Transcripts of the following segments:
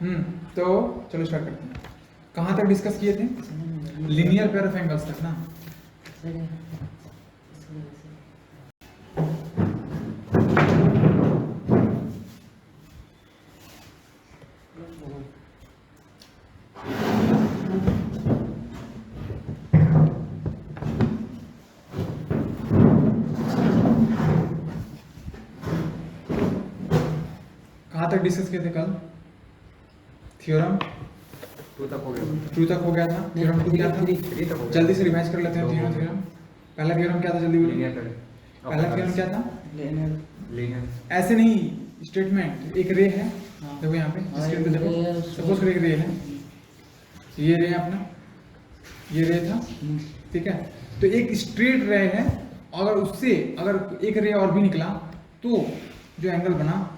तो चलो स्टार्ट करते हैं। कहाँ तक डिस्कस किए थे? लीनियर पेयर ऑफ एंगल्स तक ना। कहाँ तक डिस्कस किए थे कल? थ्योरम 2 तक हो गया। 2 तक हो गया था। थ्योरम 2 क्या था? 3 तक हो गया। जल्दी से रिवाइज कर लेते हैं तीनों थ्योरम। पहला थ्योरम क्या था? जल्दी बोलो। Linear pair. पहला थ्योरम क्या था? लीनियर ऐसे नहीं, स्टेटमेंट। एक रे है, देखो यहाँ पे स्क्रीन पे देखो। सपोज करो एक रे है, ये रे है अपना, ये रे था, ठीक है। तो एक स्ट्रेट रे है, अगर उससे अगर एक रे और भी निकला तो जो एंगल बना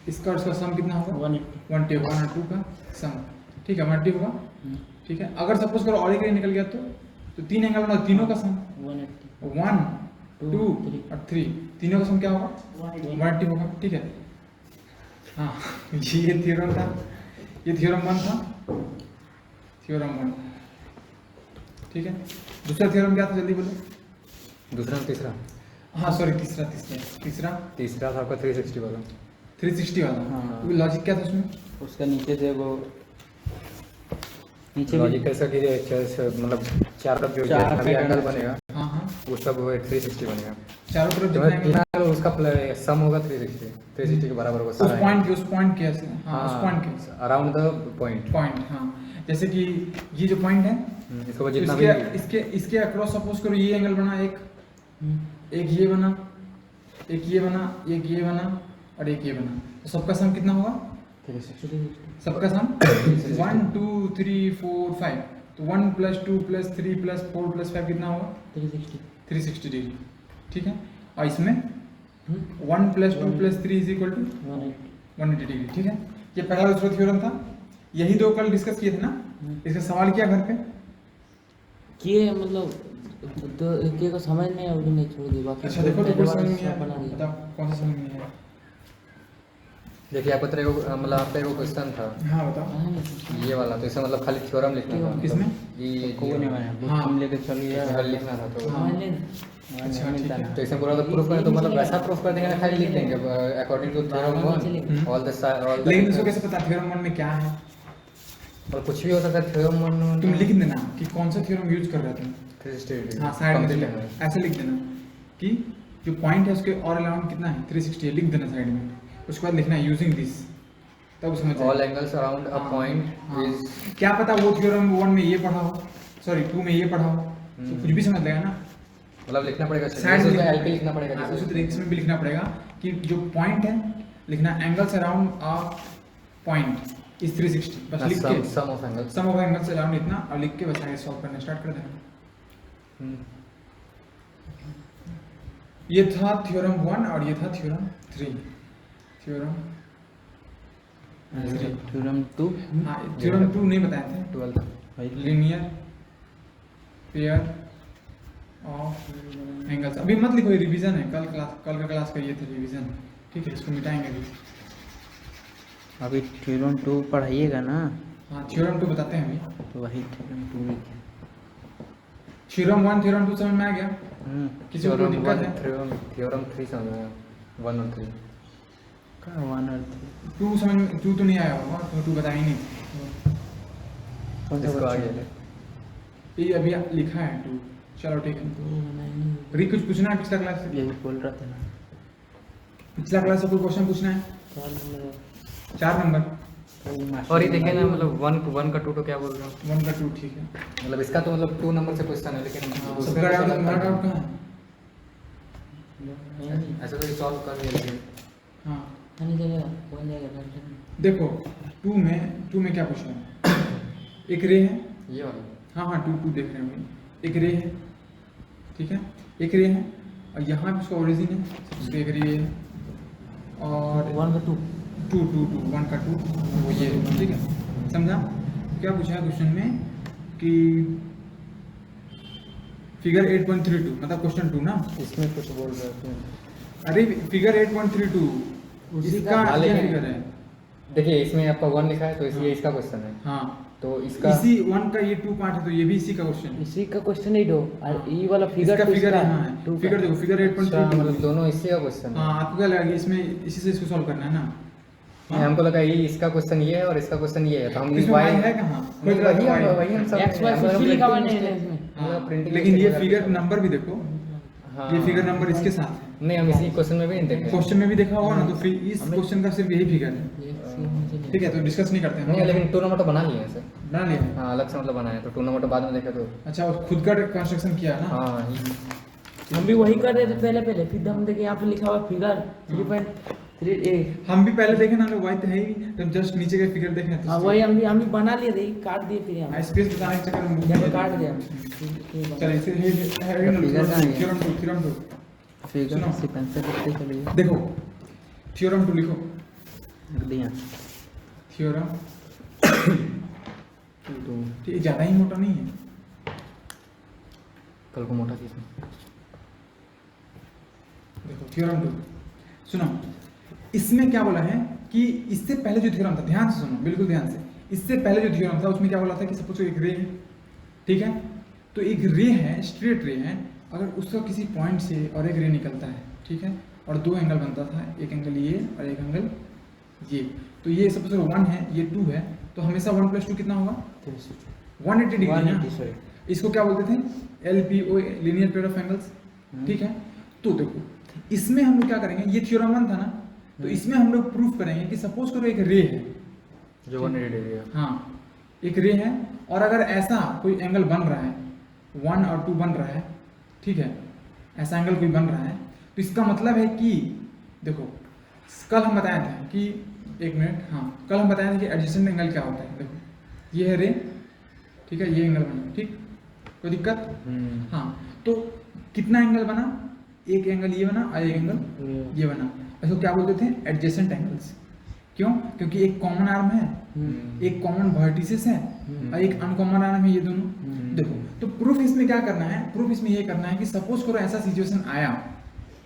इसका और उसका सम कितना होगा? 180 1 और 2 का सम, ठीक है, 180 होगा, ठीक है। अगर सपोज करो और एक रे निकल गया तो 3 एंगल बना, तीनों का सम 1 2 और 3, तीनों का सम क्या होगा? 180 होगा, ठीक है। हाँ, ये थ्योरम था, ये थ्योरम 1 था, थ्योरम 1, ठीक है। दूसरा थ्योरम क्या था? जल्दी बोलो। दूसरा और तीसरा। हाँ सॉरी, तीसरा तीसरा था आपका 360 वाला। 360 वाला। हाँ। लॉजिक क्या था उसमें? उसका नीचे से वो नीचे लॉजिक कैसा कि मतलब चार तरफ जो चार जितना भी पैटर्न एंगल है। बनेगा हाँ हाँ, वो सब वो 360 बनेगा। चारों तरफ तो जितना एंगल कितना उसका सम होगा 360 के बराबर होगा उस सारा पॉइंट के कैसे? हाँ, उस पॉइंट के अराउंड द पॉइंट। हाँ, जैसे कि ये जो पॉइंट है, इसके बाद जितना भी इसके अक्रॉस सपोज करो ये एंगल बना, एक ये बना, एक ये बना, एक ये बना और एक ये बना, तो सबका सम कितना होगा? 360 सबका सम 1 2 3 4 5, तो 1 + 2 + 3 + 4 + 5 कितना होगा? 360 डिग्री, ठीक है। और इसमें 1 + 2 + 3 = 180 डिग्री, ठीक है। ये पहला दूसरा थ्योरम था, यही दो कल डिस्कस किए थे ना। इसका सवाल किया घर पे? किए मतलब तो एक को समझ नहीं है, नहीं छोड़ दी बाकी। अच्छा देखो, तो कुछ समझ नहीं आया, बना दिया। बताओ कौन सा समझ नहीं आया? देखिए आपको मतलब आपका एक क्वेश्चन था हाँ बताओ। ये वाला, तो इसमें मतलब खाली थ्योरम लिखना था। किसमें? को नहीं माना, बुक हाँ। तुम लेके चल गया खाली लिखना था तो हाँ। अच्छा, ठीक है। तो इसमें पूरा तो प्रूफ करें तो मतलब वैसा प्रूफ कर देंगे ना, खाली लिख देंगे according to theorem 1 all the लेकिन इसको कैसे पता थ्योरम 1 में क्या है? और कुछ भी हो सकता है थ्योरम 1 तुम लिख देना कि कौन सा थ्योरम यूज कर रहे हो तुम। 360 हाँ, साइड में ऐसे लिख देना कि जो पॉइंट है उसके और अराउंड कितना है? 360 है, लिख देना साइड में। उसके बाद लिखना है यूजिंग दिस, तब समझ all angles around a point is. क्या पता वो थ्योरम 1 में ये पढ़ा हो, सॉरी 2 में ये पढ़ा हो, तो कुछ भी समझ लेगा ना। मतलब लिखना पड़ेगा साइड में एल पे लिखना पड़ेगा हाँ, उसी तरीके से भी लिखना पड़ेगा कि जो पॉइंट है लिखना angles around a point is 360, बस लिख के sum of angles. Sum of angles around इतना, और लिख के बस आगे सॉल्व करना स्टार्ट कर देना। ये था थ्योरम 1 और ये था थ्योरम 3। थ्योरम 2 हाँ, थ्योरम 2 नहीं बताए थे। 12 लीनियर पेयर ऑफ एंगल्स। अभी मत लिखो, ये रिवीजन है, कल का क्लास का ये थे रिवीजन, ठीक है। इसको मिटाएंगे अभी थ्योरम 2 पढ़ाइएगा ना, हाँ थ्योरम 2 बताते हैं अभी। तो वही थ्योरम 2 लिखे। थ्योरम 1 थ्योरम 2 समझ में आ गया? किसी को कोई दिक्कत है? थ्योरम 3 समझ में 1 और 3 का 1 और 2 समझ में 2 तो नहीं आया होगा, तो 2 बताया ही नहीं। इसको आगे ले। ये अभी लिखा है 2, चलो ठीक है। री कुछ पूछना है पिछला क्लास से? यही बोल रहा था ना, पिछला क्लास से कोई क्वेश्चन पूछना है? 4 नंबर और ये देखिए ना, मतलब 1 का 2 तो क्या बोल रहे हो? 1 का 2, ठीक है। मतलब इसका तो मतलब 2 नंबर से क्वेश्चन है, लेकिन सबका डाउट हमारा डाउट कहाँ है? ऐसा तो सॉल्व कर लीजिए। हाँ नहीं चलेगा, बन जाएगा टेंशन। देखो 2 में क्या पूछा है? एक रे है, ये वाला हाँ 2 देख रहे हैं हम। एक रे है, ठीक है, एक रे है, और यहाँ पे उसका ओरिजिन है, उसका एक रे है, और 1 का 2 1 का 2 वो ये, ठीक है, समझा? क्या पूछा है क्वेश्चन में कि फिगर 8.32, मतलब क्वेश्चन 2 ना। इसमें कुछ बोल रहे थे। अरे फिगर 8.32 इसका क्या फिगर है? देखिए इसमें आपका 1 लिखा है तो इसलिए इसका क्वेश्चन है। हाँ तो इसका इसी 1 का ये 2 पार्ट है, तो ये भी इसी का क्वेश्चन है। इसी का क्वेश्चन ही दो और ये वाला इसका फिगर तो फिगर इसका यहाँ है, टू फिगर देखो, फिगर अच्छा, 8.3 मतलब दोनों इसी का क्वेश्चन है। हाँ आपको क्या लगा कि इसमें इसी से इसको सॉल्व करना है ना? नहीं, हमको लगा ये इसका क्वेश्चन ये है और इसका क्वेश्चन ये है, तो हम इसमें y है कहाँ? नहीं, कोई तरह का y है। वही हम सब एक्स वाई कुछ भी लिखा हुआ नहीं है इसमें। हाँ, प्रिंटिंग लेकिन ये फिगर नंबर भी देखो, हाँ। ये फिगर नंबर इसके साथ है। नहीं, हम इसी क्वेश्चन में भी नहीं देखे। क्वेश्चन में भी देखा होगा ना, तो फिर इस क्वेश्चन का सिर्फ यही फिगर है। ठीक है, तो डिस्कस नहीं करते हैं नहीं, लेकिन 2 नंबर तो बना लिए हैं सर। बना लिया है। हाँ, अलग से मतलब बनाया, तो 2 नंबर तो बाद में देखे तो। अच्छा, और खुद का कंस्ट्रक्शन किया है ना? हाँ हम भी वही कर रहे थे पहले, फिर हम देखे यहाँ पे लिखा हुआ फिगर 3.38। हम भी पहले देखे ना, तो y तो है ही, तो जस्ट नीचे का फिगर देखे हाँ वही हम भी बना लिए थे, काट दिए फिर हम स्पेस बताने के चक्कर में यहाँ पे काट दिया। चलिए इसे थ्योरम 2 फिगर सुनो। से पेंसिल लिखते चलिए। देखो, थ्योरम 2 लिखो, लिख दिया थ्योरम तो ये ज़्यादा ही मोटा नहीं है। कल को मोटा चीज में। देखो थ्योरम 2 सुनो, इसमें क्या बोला है कि इससे पहले जो थ्योरम था, ध्यान से सुनो, बिल्कुल ध्यान से, इससे पहले जो थ्योरम था उसमें क्या बोला था कि सपोज एक रे है, ठीक है, तो एक रे है, स्ट्रेट रे है, अगर उसका किसी पॉइंट से और एक रे निकलता है, ठीक है, और 2 एंगल बनता था, एक एंगल ये और एक एंगल ये, तो ये सपोज 1 है, ये 2 है, तो हमेशा 1 + 2 कितना होगा? 180 डिग्री ना? इसको क्या बोलते थे? LPO, linear pair of angles, ठीक है। तो देखो इसमें हम लोग क्या करेंगे, ये थ्योरम 1 था ना, तो इसमें हम लोग प्रूफ करेंगे कि सपोज करो एक रे है, जो 180 डिग्री है। हाँ एक रे है, और अगर ऐसा कोई एंगल बन रहा है, 1 और 2 बन रहा है, ठीक है, ऐसा एंगल कोई बन रहा है, तो इसका मतलब है कि देखो कल हम बताए थे कि, एक मिनट, हाँ कल हम बताए थे कि एडजेसेंट एंगल क्या होता है। देखो ये है रे, ठीक है, ये एंगल बना, ठीक, कोई दिक्कत? हाँ, तो कितना एंगल बना? एक एंगल ये बना और एक एंगल ये बना, इसको क्या बोलते थे? Adjacent angles. क्यों? क्योंकि एक कॉमन आर्म है, एक कॉमन वर्टिसेस है और एक अनकॉमन आर्म है, ये दोनों। देखो तो प्रूफ इसमें क्या करना है, प्रूफ इसमें ये करना है कि सपोज करो ऐसा सिचुएशन आया,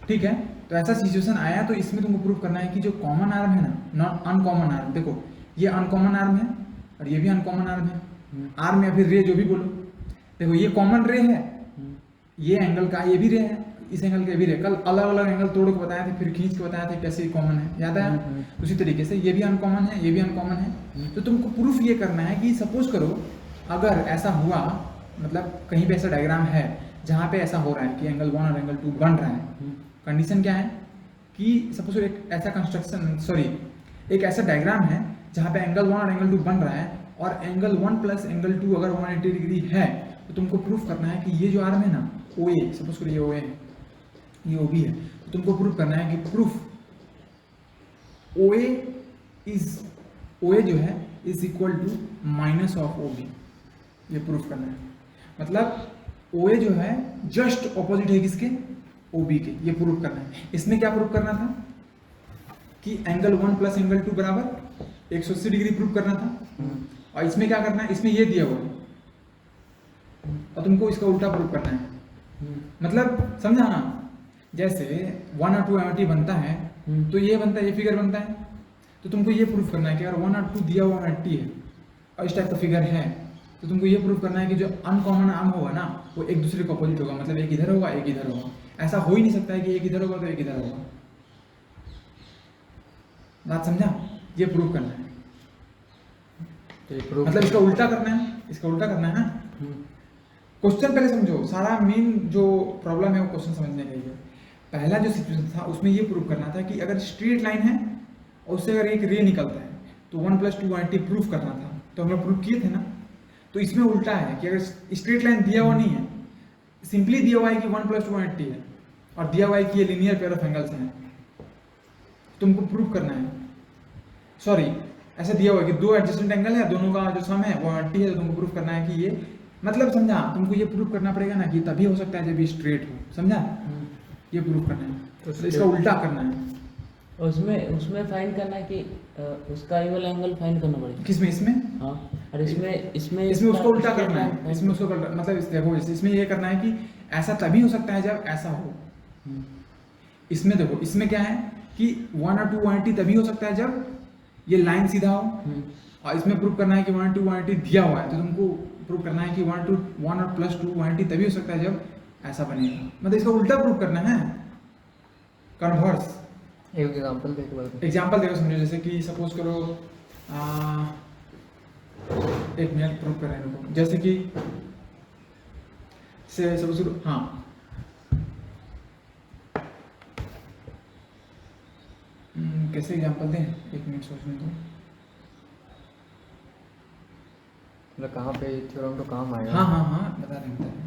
ठीक है, तो ऐसा सिचुएशन आया तो इसमें तुमको प्रूफ करना है कि जो कॉमन आर्म है ना, नॉट अनकॉमन आर्म, देखो ये अनकॉमन आर्म है और ये भी अनकॉमन आर्म है, आर्म या फिर रे जो भी बोलो, देखो ये कॉमन रे है, ये एंगल का ये भी रे है, इस एंगल का भी रे, कल अलग अलग एंगल तोड़ के बताए थे, फिर खींच के बताए थे कैसे कॉमन है, याद है? उसी तरीके से ये भी अनकॉमन है, ये भी अनकॉमन है, तो तुमको प्रूफ ये करना है कि सपोज करो अगर ऐसा हुआ, मतलब कहीं पे ऐसा डायग्राम है जहाँ पे ऐसा हो रहा है कि एंगल 1 और एंगल 2 बन रहा है, कंडीशन क्या है कि सपोज एक ऐसा कंस्ट्रक्शन, सॉरी एक ऐसा डायग्राम है जहाँ पे एंगल 1 और एंगल 2 बन रहा है, और एंगल 1 + एंगल 2 अगर 180 डिग्री है, तो तुमको प्रूफ करना है कि ये जो आर्म है ना, OA, सपोज करो ये OA है, ये OB है, तो तुमको प्रूफ करना है कि प्रूफ OA जो है is equal to minus of OB, ये प्रूफ करना है। मतलब OA जो है जस्ट ऑपोजिट है किसके? OB के, ये प्रूफ करना है। इसमें क्या प्रूफ करना था कि एंगल 1 + एंगल 2 बराबर 180 डिग्री प्रूफ करना था, और इसमें क्या करना है, इसमें ये दिया हुआ है और तुमको इसका उल्टा प्रूफ करना है। मतलब समझा ना, जैसे 1 और 2 एंगल बनता है तो ये बनता है, ये फिगर बनता है, तो तुमको ये प्रूफ करना है कि अगर 1 और 2 दिया हुआ एंगल है और इस टाइप का फिगर है, तो तुमको ये प्रूफ करना है कि जो अनकॉमन आर्म होगा ना, वो एक दूसरे के अपोजिट होगा, मतलब एक इधर होगा एक इधर होगा, ऐसा हो ही नहीं सकता है कि एक इधर होगा तो एक इधर होगा। बात समझा? ये प्रूफ करना है, मतलब इसका उल्टा करना है, इसका उल्टा करना है ना। क्वेश्चन पहले समझो, सारा मेन जो प्रॉब्लम है वो क्वेश्चन समझने के लिए। पहला जो सिचुएशन था उसमें ये प्रूफ करना था कि अगर स्ट्रेट लाइन है और उससे अगर एक रे निकलता है तो 1 + 2 180 प्रूफ करना था, तो हम लोग प्रूफ किए थे ना। तो इसमें उल्टा है कि अगर स्ट्रेट लाइन दिया हुआ नहीं है, सिंपली दिया हुआ है कि 1 + 2 180 है और दिया हुआ है कि ये लीनियर पेयर ऑफ एंगल्स हैं, तुमको प्रूफ करना है, सॉरी ऐसा दिया हुआ है कि 2 एडजेसेंट एंगल है, दोनों का जो सम है वो 180 है, तो तुमको प्रूफ करना है कि ये, मतलब समझा, तुमको ये प्रूफ करना पड़ेगा ना कि तभी हो सकता है जब ये स्ट्रेट हो, समझा? ये प्रूफ करना है, तो इसका उल्टा करना है। उसमें फाइंड करना है कि उसका ये वाला एंगल फाइंड करना पड़ेगा। किसमें? इसमें? हाँ, और इसमें उसको उल्टा करना है, इसमें उसको मतलब देखो, इसमें ये करना है कि ऐसा तभी हो सकता है जब ऐसा हो। इसमें देखो, इसमें क्या है कि 1 और 2 180 तभी हो सकता है जब ये लाइन सीधा हो और इसमें प्रूव करना है कि 180 दिया हुआ है, तो तुमको प्रूव करना है कि 1 और प्लस 2 180 तभी हो सकता है जब ऐसा बनेगा, मतलब इसका उल्टा प्रूव करना है, कन्वर्स। एक एग्जांपल दे के बता। एग्जाम्पल देखो समझो, जैसे कि सपोज करो एक मिनट प्रूव कर रहे हैं रुको। जैसे कि से सपोज करो, हाँ कैसे एग्जाम्पल दें, एक मिनट सोचने दो। मतलब कहाँ पे थ्योरम तो काम आएगा। हाँ हाँ हाँ बता रहे हैं।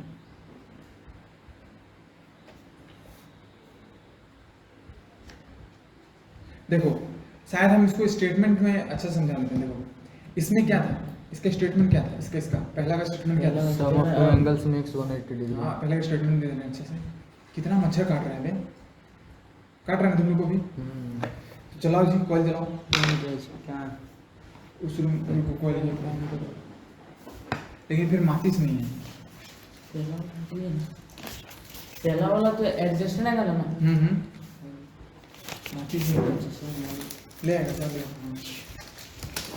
देखो शायद हम इसको स्टेटमेंट में अच्छा समझा लेते हैं। देखो इसमें क्या था, इसका स्टेटमेंट क्या था, इसका पहला का स्टेटमेंट क्या था, sum of two angles makes 180 degree. हाँ पहले का स्टेटमेंट दे देना अच्छे से। कितना मच्छर काट रहे हैं बे, काट रहे हैं तुम लोग को भी। तो चलाओ जी कॉल चलाओ, क्या उस रूम को कॉल, लेकिन फिर माचिस नहीं है। पहला वाला तो एडजस्ट नहीं करना ना। माचिस नहीं है, ले आएगा सब ले।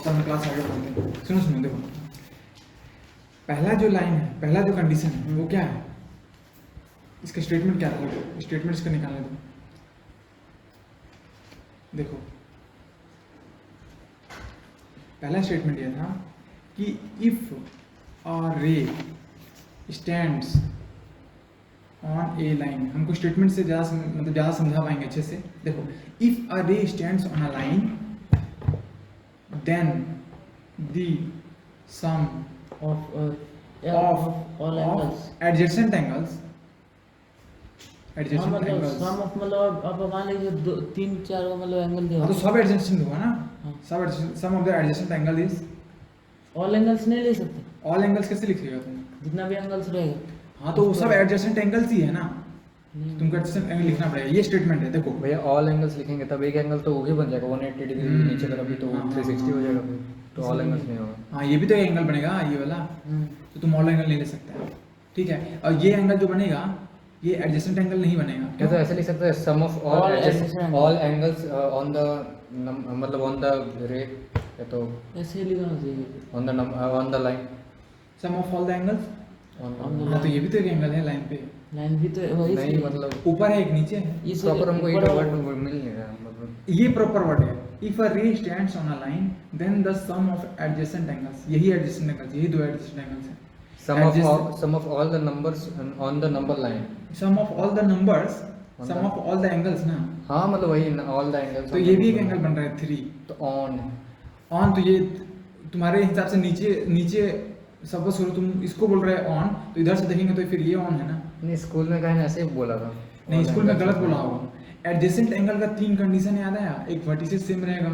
तो हम क्लास आगे बढ़ते हैं। सुनो सुनो देखो, पहला जो लाइन है, पहला जो कंडीशन है वो क्या है, इसका स्टेटमेंट क्या था, स्टेटमेंट इसका निकालने दो। देखो पहला स्टेटमेंट ये था कि if a ray stands on A line, हमको स्टेटमेंट से ज़्यादा मतलब ज़्यादा समझा पाएंगे अच्छे से। देखो if a ray stands on a line then the sum of all angles, adjacent angles, adjacent मतलब एंगल्स, सम ऑफ मतलब अब मान लीजिए 3-4 का मतलब एंगल दिया तो सब एडजेसेंट होगा ना, हाँ। सब sum of the adjacent angle is all angles नहीं ले सकते, ऑल एंगल्स कैसे लिखेगा तुम? जितना भी एंगल्स रहेगा। हाँ तो वो सब एडजेसेंट एंगल्स ही है ना, तुमको एडजेसेंट एंगल लिखना पड़ेगा। ये स्टेटमेंट है। देखो भैया ऑल एंगल्स लिखेंगे तब एक एंगल तो वो भी बन जाएगा 180 डिग्री नीचे तरफ भी, तो हाँ, 360 हो जाएगा फिर, तो ऑल एंगल्स नहीं हाँ होगा। ये भी तो एक एंगल बनेगा ये वाला, तो तुम ऑल एंगल नहीं ले सकते, ठीक है। और ये एंगल जो बनेगा ये एडजेसेंट एंगल नहीं बनेगा। क्या तो ऐसे लिख सकते हैं sum of All adjacent all angles on the मतलब ऑन द रे, या तो ऐसे ही लिखना चाहिए। On the line, sum of all the angles, on On the हाँ तो ये भी तो एक एंगल है लाइन पे, लाइन भी तो वही नहीं मतलब ऊपर है एक नीचे है। इस प्रॉपर हमको एक ऊपर वर्ड मिल नहीं रहा मतलब। ये प्रॉपर वर्ड है। If a ray stands on a line then the sum of adjacent angles, यही एडजेसेंट एंगल्स, यही दो एडजेसेंट एंगल्स हैं। Sum of all the numbers on the number line, sum of all the numbers, sum of all the angles ना, हाँ मतलब वही all the angles. तो ये भी एक एंगल बन रहा है 3। तो ऑन ऑन तो ये तुम्हारे हिसाब से नीचे नीचे सपोज करो तुम इसको बोल रहे हो ऑन, तो इधर से देखेंगे तो फिर ये ऑन है ना। नहीं स्कूल में कहीं ऐसे ही बोला था। नहीं स्कूल में गलत बोला होगा। एडजेसेंट एंगल का 3 कंडीशन याद आया, एक वर्टिसेस सेम रहेगा,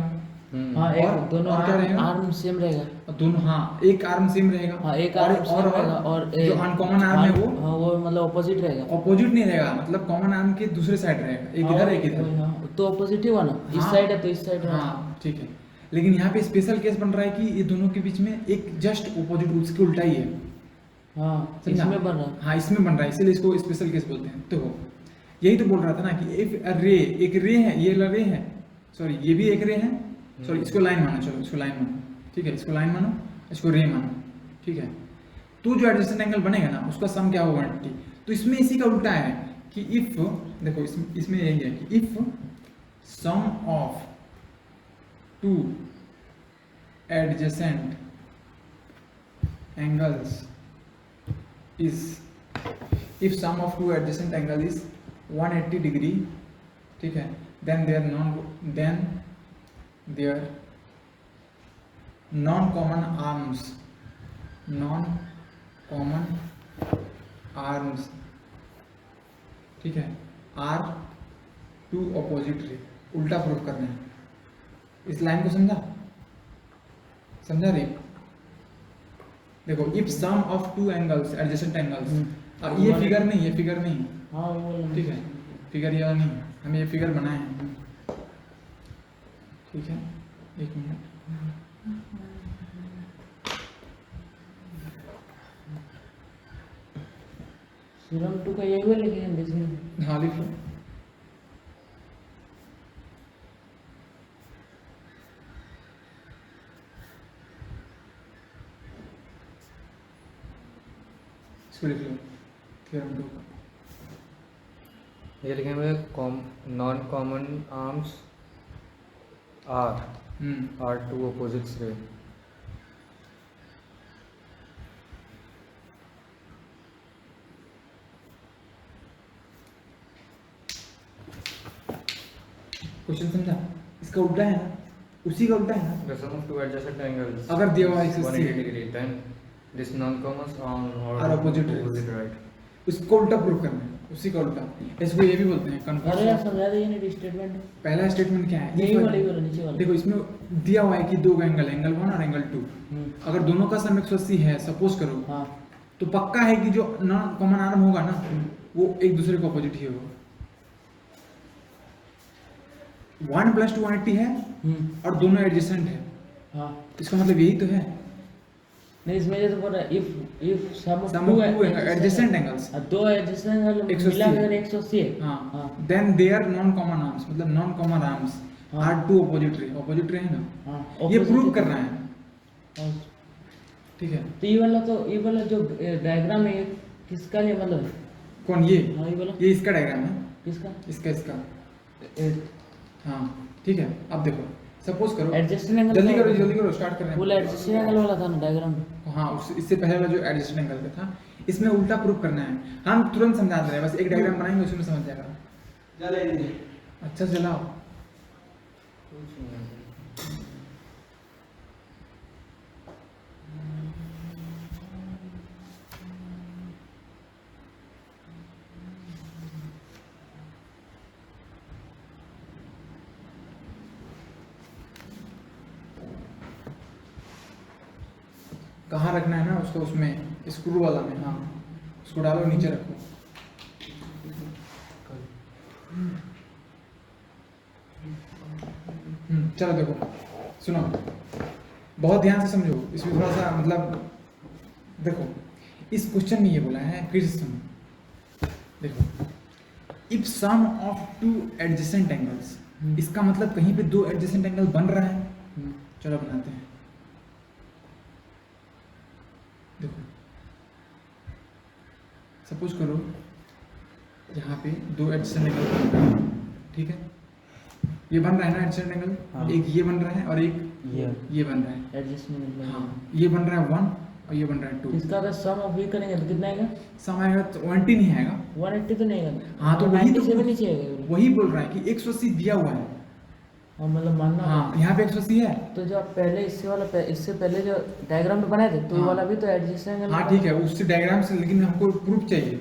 हाँ एक और- दोनों और क्या रहेगा? आर्म सेम रहेगा। और दोनों हाँ एक आर्म सेम रहेगा, हाँ एक और आर्म सेम रहेगा, और जो अनकॉमन आर्म है वो हाँ वो मतलब ऑपोजिट रहेगा। ऑपोजिट नहीं रहेगा, मतलब कॉमन आर्म के दूसरे साइड रहेगा, एक इधर एक इधर। हाँ, तो ऑपोजिट ही हुआ ना, इस हाँ। साइड है तो इस साइड है। हाँ ठीक है, लेकिन यहाँ पे स्पेशल केस बन रहा है कि ये दोनों के बीच में एक जस्ट ऑपोजिट, उसके उल्टा ही है। हाँ समझा? इसमें बन रहा है। हाँ इसमें बन रहा है, इसीलिए इसको स्पेशल केस बोलते हैं। तो यही तो बोल रहा था ना कि इफ रे, एक रे है, ये रे है, सॉरी ये भी एक रे है, सॉरी इसको लाइन मानो, चलो इसको लाइन मानो, ठीक है, इसको लाइन मानो, इसको रे मानो, ठीक है। तो जो एडजेसेंट एंगल बनेगा ना उसका सम क्या होगा 180। तो इसमें इसी का उल्टा है कि इफ, देखो इसमें यही है कि if sum of 2 adjacent angles is, if sum of 2 adjacent angle is 180 degree, ठीक है, then their non common arms, ठीक है, are two opposite ray। उल्टा प्रूफ करना है। इस लाइन को समझा रही? देखो if sum of 2 angles adjacent angles, अब ये फिगर नहीं, ये फिगर नहीं, हाँ वो ठीक है, फिगर ये नहीं, हमें ये फिगर बनाए हैं, ठीक है। एक मिनट, थ्योरम 2 का यही हुआ, लेकिन हम देखेंगे। हाँ लिख लो। इसको लिख लो थ्योरम 2 का। ये लिखेंगे non common arms are two opposites ray. Question समझा? इसका उल्टा है ना, उसी का उल्टा है ना। The sum of two adjacent angles अगर दिया हुआ है 180 degree, then this non-common Are opposite right. उसको उल्टा प्रूव करना है, उसी का उल्टा। इसको ये भी बोलते हैं अरे कन्वर्स। यार समझा दे ये स्टेटमेंट। पहला स्टेटमेंट क्या है? यही वाला नीचे वाला। देखो इसमें दिया हुआ है कि दो एंगल, एंगल 1 और एंगल 2। अगर दोनों का सम 180 है सपोज करो, हाँ तो पक्का है कि जो नॉन कॉमन आर्म होगा ना वो एक दूसरे को अपोजिट ही होगा। 1 + 2 180 है और दोनों एडजेसेंट है। हाँ इसका मतलब यही तो है। नहीं इसमें ये तो बोल रहा है if sum of sum two of two adjacent angles, दो एडजेसेंट एंगल 180 मिला अगर 180 है। हाँ हाँ then they are non common arms, मतलब नॉन कॉमन आर्म्स हाँ। Are two opposite ray. Opposite ray है ना, हाँ ये opposite प्रूव है। करना है। हाँ। ठीक है, तो ये वाला जो डायग्राम है ये किसका है मतलब? कौन ये? हाँ ये वाला ये इसका डायग्राम है, किसका? इसका। हाँ ठीक है, अब देखो सपोज करो, एडजस्टेंट एंगल जल्दी करो स्टार्ट कर रहे फुल हैं। एडजस्टेंट एंगल वाला था ना डायग्राम। हाँ इससे पहले वाला जो एडजस्टेंट एंगल का था, इसमें उल्टा प्रूफ करना है। हम तुरंत समझा दे रहे हैं, बस एक डायग्राम बनाएंगे उसमें समझ जाएगा। अच्छा चलाओ। कहाँ रखना है ना उसको, उसमें स्क्रू वाला में। हाँ उसको डालो नीचे रखो। चलो देखो सुनो, बहुत ध्यान से समझो, इसमें थोड़ा सा मतलब देखो इस क्वेश्चन में ये बोला है, फिर से सुनो। देखो if sum of two adjacent angles, इसका मतलब कहीं पे दो एडजेसेंट एंगल बन रहा है। चलो बनाते हैं। देखो सपोज करो यहाँ पे दो एडजेसेंट एंगल बन रहा है, ठीक है? ये बन रहा है ना एडजेसेंट एंगल। हाँ। एक ये बन रहा है और एक ये बन रहा है। एडजस्टमेंट हाँ ये बन रहा है 1 और ये बन रहा है 2। इसका अगर सम ऑफ ये करेंगे तो कितना आएगा? सम आएगा तो 180 नहीं आएगा। 180 तो नहीं आएगा। हाँ तो वही 90 से भी तो नीचे आएगा। वही बोल रहा है कि 180 दिया हुआ है। हाँ मतलब मानना। हाँ यहाँ पे 180 है। तो जो आप पहले इससे पहले जो डायग्राम में बनाए थे तो ये हाँ। वाला भी तो एडजस्टमेंट एंगल। हाँ ठीक है, उससे डायग्राम से, लेकिन हमको प्रूफ चाहिए।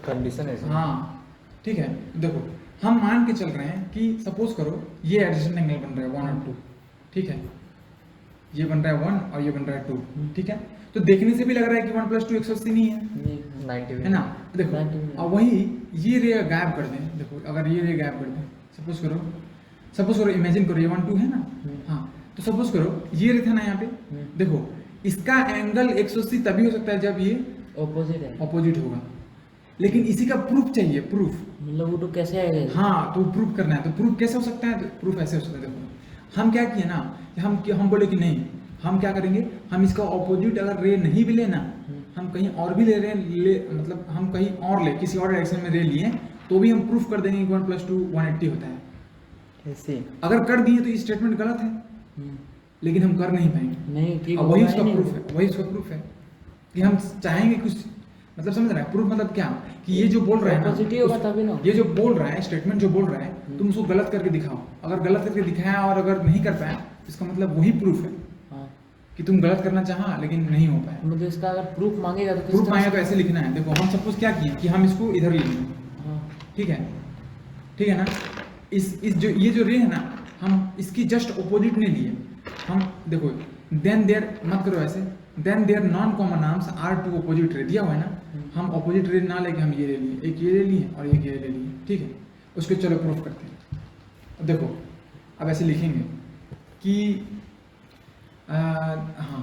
कंडीशन है हाँ ठीक है, देखो हम मान के चल रहे हैं कि सपोज करो ये एडजेसेंट एंगल बन रहा है 1 और 2, ठीक है? ये बन रहा है 1 और ये बन रहा है 2, ठीक है? तो देखने से भी लग रहा है कि 1 + 2 180 नहीं है, 90 है ना? देखो 90 अब वही ये रे गायब कर दें। देखो अगर ये रे गायब कर दें, सपोज करो इमेजिन करो ये 1 2 है ना। हाँ तो सपोज करो ये रे था ना यहाँ पे। देखो इसका एंगल 180 तभी हो सकता है जब ये ऑपोजिट है। अपोजिट होगा, लेकिन इसी का प्रूफ चाहिए। प्रूफ मतलब वो तो कैसे आएगा? हाँ तो प्रूफ करना है। तो प्रूफ कैसे हो सकता है? तो प्रूफ ऐसे हो सकता है। देखो हम क्या किए ना, हम बोले कि नहीं, हम क्या करेंगे, हम इसका ऑपोजिट अगर रे नहीं भी लेना, हम कहीं और भी ले रहे हैं, मतलब हम कहीं और ले, किसी और डायरेक्शन में रे लिए तो भी हम प्रूफ कर देंगे कि 1 + 2 180 होता है। ऐसे अगर कर दिए तो ये स्टेटमेंट गलत है, लेकिन हम कर नहीं पाएंगे। नहीं ठीक अब वही उसका प्रूफ है, वही उसका प्रूफ है कि हम चाहेंगे कुछ, मतलब समझ रहे हैं? प्रूफ मतलब क्या, कि ये जो बोल रहा है ना, पॉजिटिव होगा तभी ना। ये जो बोल रहा है स्टेटमेंट जो बोल रहा है, तुम उसको गलत करके दिखाओ। अगर गलत करके दिखाया और अगर नहीं कर पाया, इसका मतलब वही प्रूफ है हाँ कि तुम गलत करना चाहा लेकिन नहीं हो पाया। मतलब इसका अगर प्रूफ मांगेगा तो किस प्रूफ तरह मांगेगा से? तो ऐसे लिखना है। देखो हम सपोज क्या किए कि हम इसको इधर ले लेंगे, हाँ ठीक है ना? इस जो ये जो रे है ना, हम इसकी जस्ट ऑपोजिट नहीं लिए हम। देखो देन देयर मत करो ऐसे, then their non common arms are two opposite ray दिया हुआ है ना, हम ऑपोजिट रे ना लेके हम ये ले लिए, एक ये ले लिए और एक ये ले लिए, ठीक है? उसको चलो प्रूफ करते हैं। अब देखो अब ऐसे लिखेंगे कि हाँ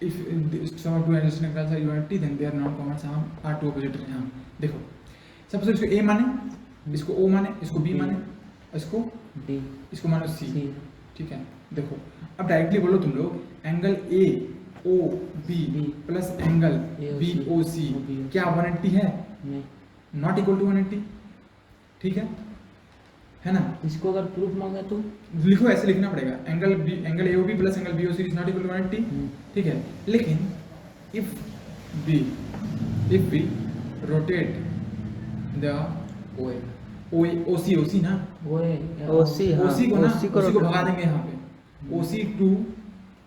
if sum of two adjacent angles are unity then their non common are two opposite ray. हाँ देखो सबसे इसको ए माने, इसको ओ माने, इसको बी माने, इसको डी इसको मानो सी, सी। ठीक है? देखो अब डायरेक्टली बोलो तुम लोग, angle A O B B plus angle AOC B O C OB क्या 180 है? नहीं, नॉट इक्वल टू 180, ठीक है ना? इसको अगर प्रूफ मांगे तो लिखो, ऐसे लिखना पड़ेगा, angle A O B plus angle B O C is not equal to 180, ठीक है। लेकिन if B rotate the O C ना, वो है OC हाँ, ओसी को ना, OC को ओसी को rotate- भगा देंगे यहाँ पे, ओसी टू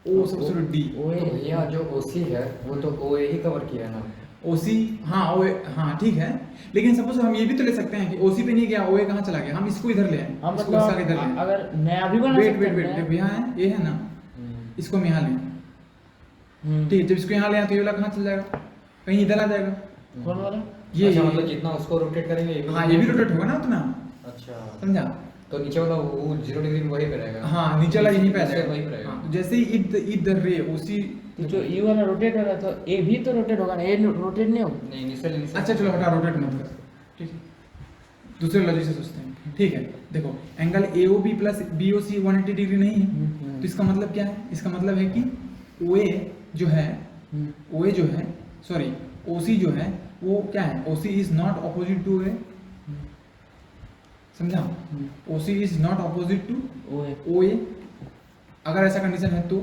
ओ सबसे डी, वो है तो भैया जो OC है वो तो OA ही कवर किया है ना। ओसी हाँ ओ हाँ ठीक है, लेकिन सपोज हम ये भी तो ले सकते हैं कि ओसी पे नहीं गया, ओए कहाँ चला गया, हम इसको इधर ले आए, हम इसको इधर ले मतलब आए। अगर नया भी बना वेट सकते वेट वेट, देखो यहाँ है, ये है ना, इसको हम यहाँ ले आए, ठीक है। जब इसको यहाँ ले आए तो ये वाला कहाँ चल जाएगा, कहीं इधर आ जाएगा, कौन वाला? ये अच्छा, मतलब जितना उसको रोटेट करेंगे हाँ ये भी रोटेट होगा ना उतना, अच्छा, समझा? तो नीचे वाला वो 0 डिग्री में वही पे रहेगा। हाँ नीचे वाला यहीं पे आ नीचे जाएगा, वहीं पे रहेगा। हाँ, तो जैसे ही इफ द रे ओसी, तो जो ये वाला रोटेट हो रहा तो ए भी तो रोटेट होगा ना, ए रोटेट नहीं होगा। नहीं इनिशियल अच्छा चलो हटा, रोटेट मत कर, ठीक है, दूसरे लॉजिक से सोचते हैं, ठीक है। देखो angle A O B plus B O C 180 degree नहीं है, तो इसका मतलब क्या है? इसका मतलब है कि ओए जो है, ओए जो है, सॉरी ओसी जो है वो क्या है, OC is not opposite to A, समझा? OC is not opposite to वो है ओए, अगर ऐसा कंडीशन है तो,